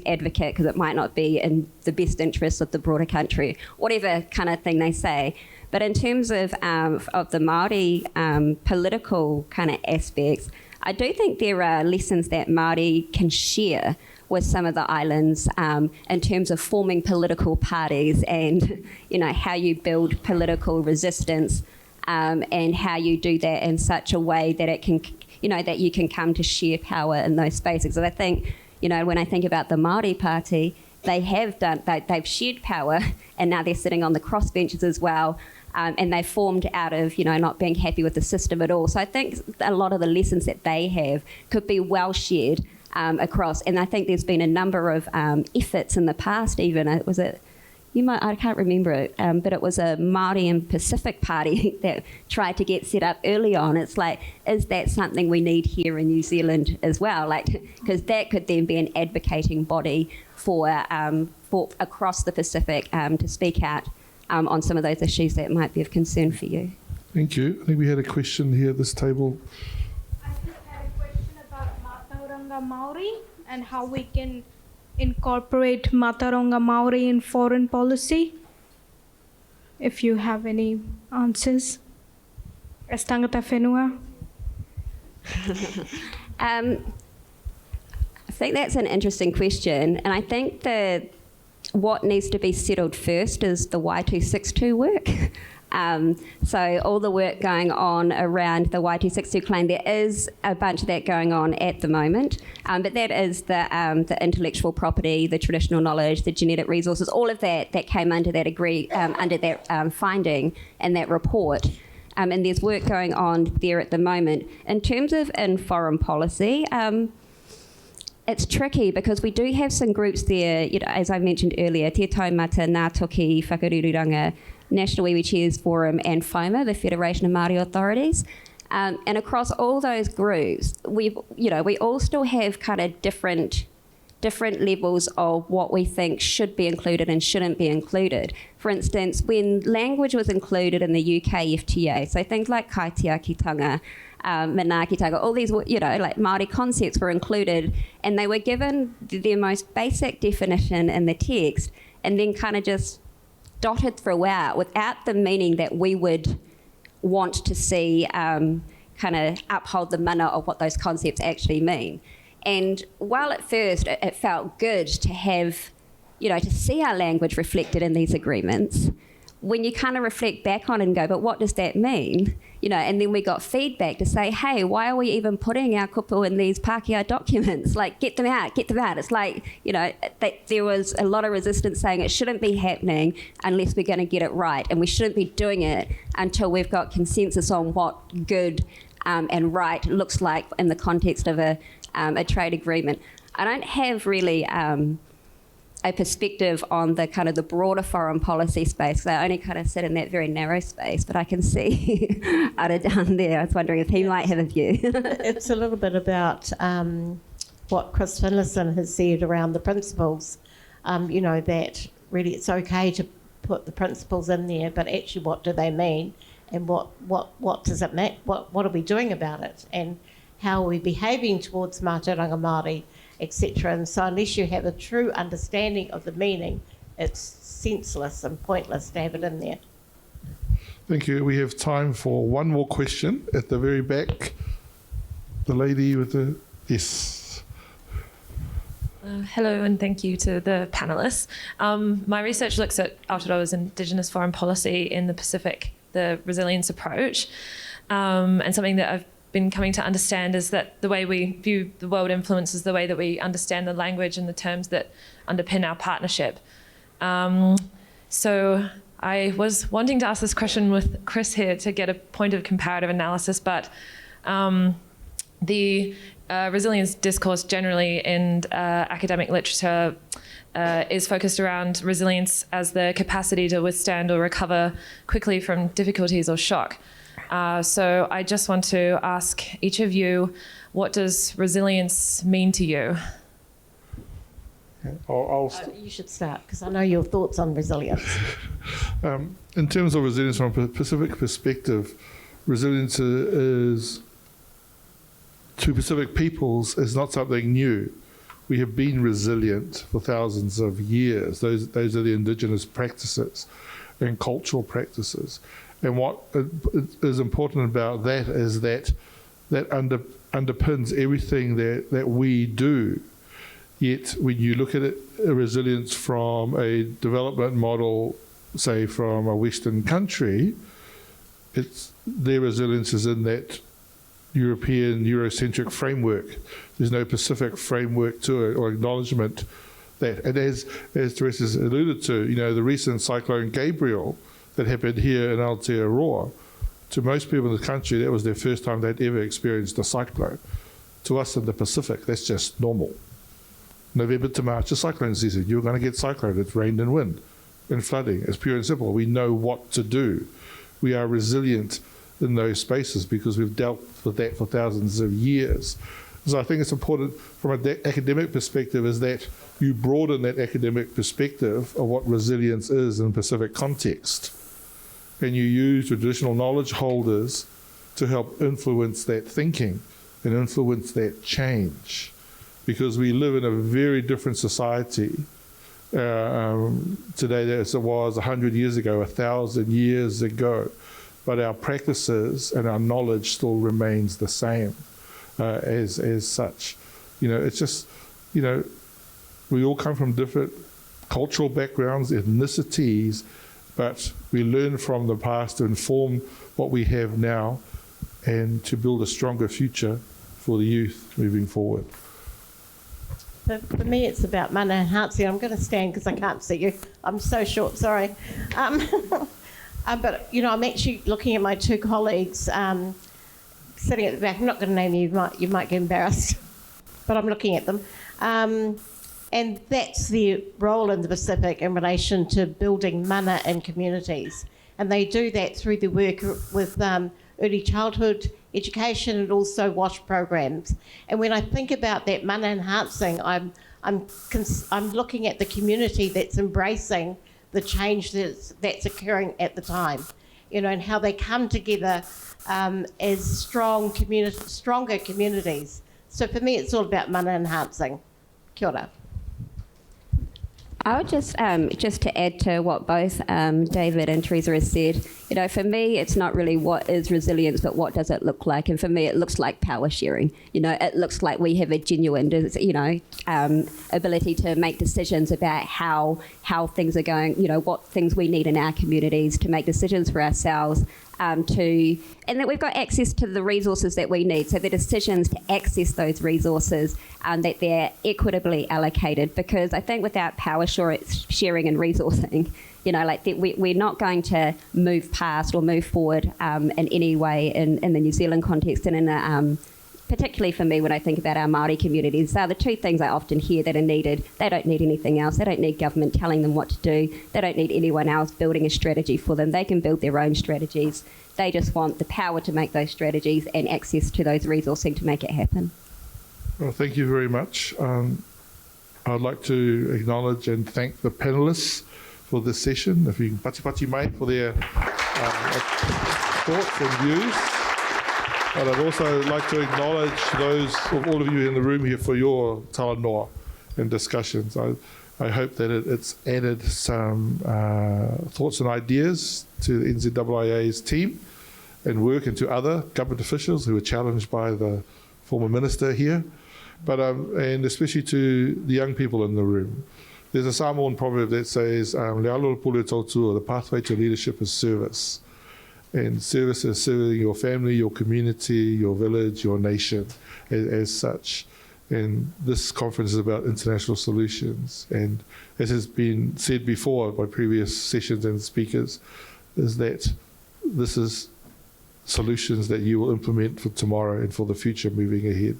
advocate because it might not be in the best interests of the broader country, whatever kind of thing they say. But in terms of the Māori political kind of aspects, I do think there are lessons that Māori can share with some of the islands in terms of forming political parties and, how you build political resistance and how you do that in such a way that it can, that you can come to share power in those spaces. So I think, when I think about the Māori Party, they've shared power, and now they're sitting on the crossbenches as well. And they formed out of, not being happy with the system at all. So I think a lot of the lessons that they have could be well shared across. And I think there's been a number of efforts in the past even. I can't remember it, but it was a Māori and Pacific party that tried to get set up early on. It's like, is that something we need here in New Zealand as well? Because that could then be an advocating body for across the Pacific to speak out on some of those issues that might be of concern for you. Thank you. I think we had a question here at this table. I just had a question about Mātauranga Maori and how we can incorporate Mātauranga Maori in foreign policy. If you have any answers. As Tangata Whenua. I think that's an interesting question, and I think that what needs to be settled first is the Y262 work. So all the work going on around the Y262 claim, there is a bunch of that going on at the moment, but that is the intellectual property, the traditional knowledge, the genetic resources, all of that came under that finding and that report. And there's work going on there at the moment. In terms of in foreign policy, it's tricky because we do have some groups there, as I mentioned earlier, Te Taumata, Ngā Toki, Whakarururanga, National Iwi Chairs Forum and FOMA, the Federation of Māori Authorities. And across all those groups, we all still have kind of different levels of what we think should be included and shouldn't be included. For instance, when language was included in the UK FTA, so things like kaitiakitanga, manaakitanga, all these, like Māori concepts were included, and they were given their most basic definition in the text, and then kind of just dotted throughout without the meaning that we would want to see kind of uphold the mana of what those concepts actually mean. And while at first it felt good to have, to see our language reflected in these agreements, when you kind of reflect back on it and go, but what does that mean? And then we got feedback to say, hey, why are we even putting our kupu in these Pākehā documents? Like, get them out. It's like, that there was a lot of resistance saying it shouldn't be happening unless we're going to get it right. And we shouldn't be doing it until we've got consensus on what good and right looks like in the context of a trade agreement. I don't have really a perspective on the kind of the broader foreign policy space, because I only kind of sit in that very narrow space, but I can see Ara down there. I was wondering if he might have a view. It's a little bit about what Chris Finlayson has said around the principles, that really it's okay to put the principles in there, but actually what do they mean, and what does it mean, what are we doing about it, and how are we behaving towards Mātauranga Māori, etc. And so unless you have a true understanding of the meaning, it's senseless and pointless to have it in there. Thank you. We have time for one more question at the very back. The lady with the... Yes. Hello, and thank you to the panellists. My research looks at Aotearoa's indigenous foreign policy in the Pacific, the resilience approach, and something that I've been coming to understand is that the way we view the world influences the way that we understand the language and the terms that underpin our partnership. So I was wanting to ask this question with Chris here to get a point of comparative analysis, but the resilience discourse generally in academic literature is focused around resilience as the capacity to withstand or recover quickly from difficulties or shock. So I just want to ask each of you, what does resilience mean to you? You should start, because I know your thoughts on resilience. In terms of resilience from a Pacific perspective, resilience is to Pacific peoples is not something new. We have been resilient for thousands of years. Those are the indigenous practices and cultural practices. And what is important about that is that underpins everything that we do. Yet when you look at it, resilience from a development model, say from a Western country, their resilience is in that European Eurocentric framework. There's no Pacific framework to it or acknowledgement that. And as Teresa's alluded to, the recent Cyclone Gabriel that happened here in Aotearoa, to most people in the country, that was their first time they'd ever experienced a cyclone. To us in the Pacific, that's just normal. November to March is cyclone season. You're going to get cyclone. It's rain and wind and flooding. It's pure and simple. We know what to do. We are resilient in those spaces because we've dealt with that for thousands of years. So I think it's important from an academic perspective is that you broaden that academic perspective of what resilience is in Pacific context. And you use traditional knowledge holders to help influence that thinking and influence that change. Because we live in a very different society today as it was 100 years ago, 1,000 years ago. But our practices and our knowledge still remains the same as such. It's just, we all come from different cultural backgrounds, ethnicities, but we learn from the past to inform what we have now and to build a stronger future for the youth moving forward. For me, it's about mana enhancing. I'm going to stand because I can't see you. I'm so short, sorry. But, you know, I'm actually looking at my two colleagues sitting at the back. I'm not going to name you, you might get embarrassed, but I'm looking at them. And that's their role in the Pacific in relation to building mana in communities. And they do that through the work with early childhood education and also WASH programs. And when I think about that mana enhancing, I'm looking at the community that's embracing the change that's occurring at the time, you know, and how they come together as stronger communities. So for me, it's all about mana enhancing. Kia ora. I would just to add to what both David and Teresa has said, you know, for me, it's not really what is resilience, but what does it look like? And for me, it looks like power sharing. You know, it looks like we have a genuine, you know, ability to make decisions about how things are going, you know, what things we need in our communities, to make decisions for ourselves, and that we've got access to the resources that we need. So the decisions to access those resources, that they're equitably allocated. Because I think without power sharing and resourcing, you know, like we're not going to move past or move forward in any way in the New Zealand context, and in particularly for me when I think about our Māori communities. They're the two things I often hear that are needed. They don't need anything else. They don't need government telling them what to do. They don't need anyone else building a strategy for them. They can build their own strategies. They just want the power to make those strategies and access to those resourcing to make it happen. Well, thank you very much. I'd like to acknowledge and thank the panellists for this session, if you can pati mai for their thoughts and views. But I'd also like to acknowledge all of you in the room here for your talanoa and discussions. I hope that it's added some thoughts and ideas to the NZIIA's team and work, and to other government officials who were challenged by the former minister here, but and especially to the young people in the room. There's a Samoan proverb that says, "Le alo pule tautua," the pathway to leadership is service. And service is serving your family, your community, your village, your nation as such. And this conference is about international solutions. And as has been said before by previous sessions and speakers, is that this is solutions that you will implement for tomorrow and for the future moving ahead.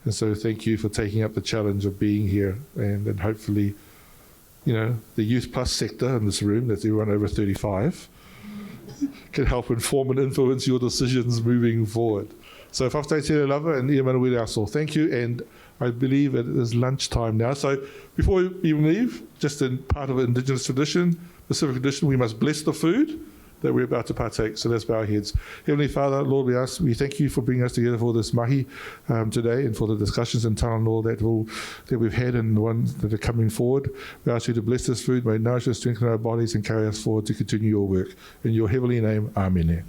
And so thank you for taking up the challenge of being here, and hopefully, you know, the Youth Plus sector in this room, that's everyone over 35, can help inform and influence your decisions moving forward. So whaftai te lava and ia mana wera aso. Thank you, and I believe it is lunchtime now. So before we leave, just in part of indigenous tradition, Pacific tradition, we must bless the food that we're about to partake. So let's bow our heads. Heavenly Father, Lord, we thank you for bringing us together for this mahi today, and for the discussions and talanoa that we've had and the ones that are coming forward. We ask you to bless this food, may it nourish us, strengthen our bodies, and carry us forward to continue your work. In your heavenly name, Amen.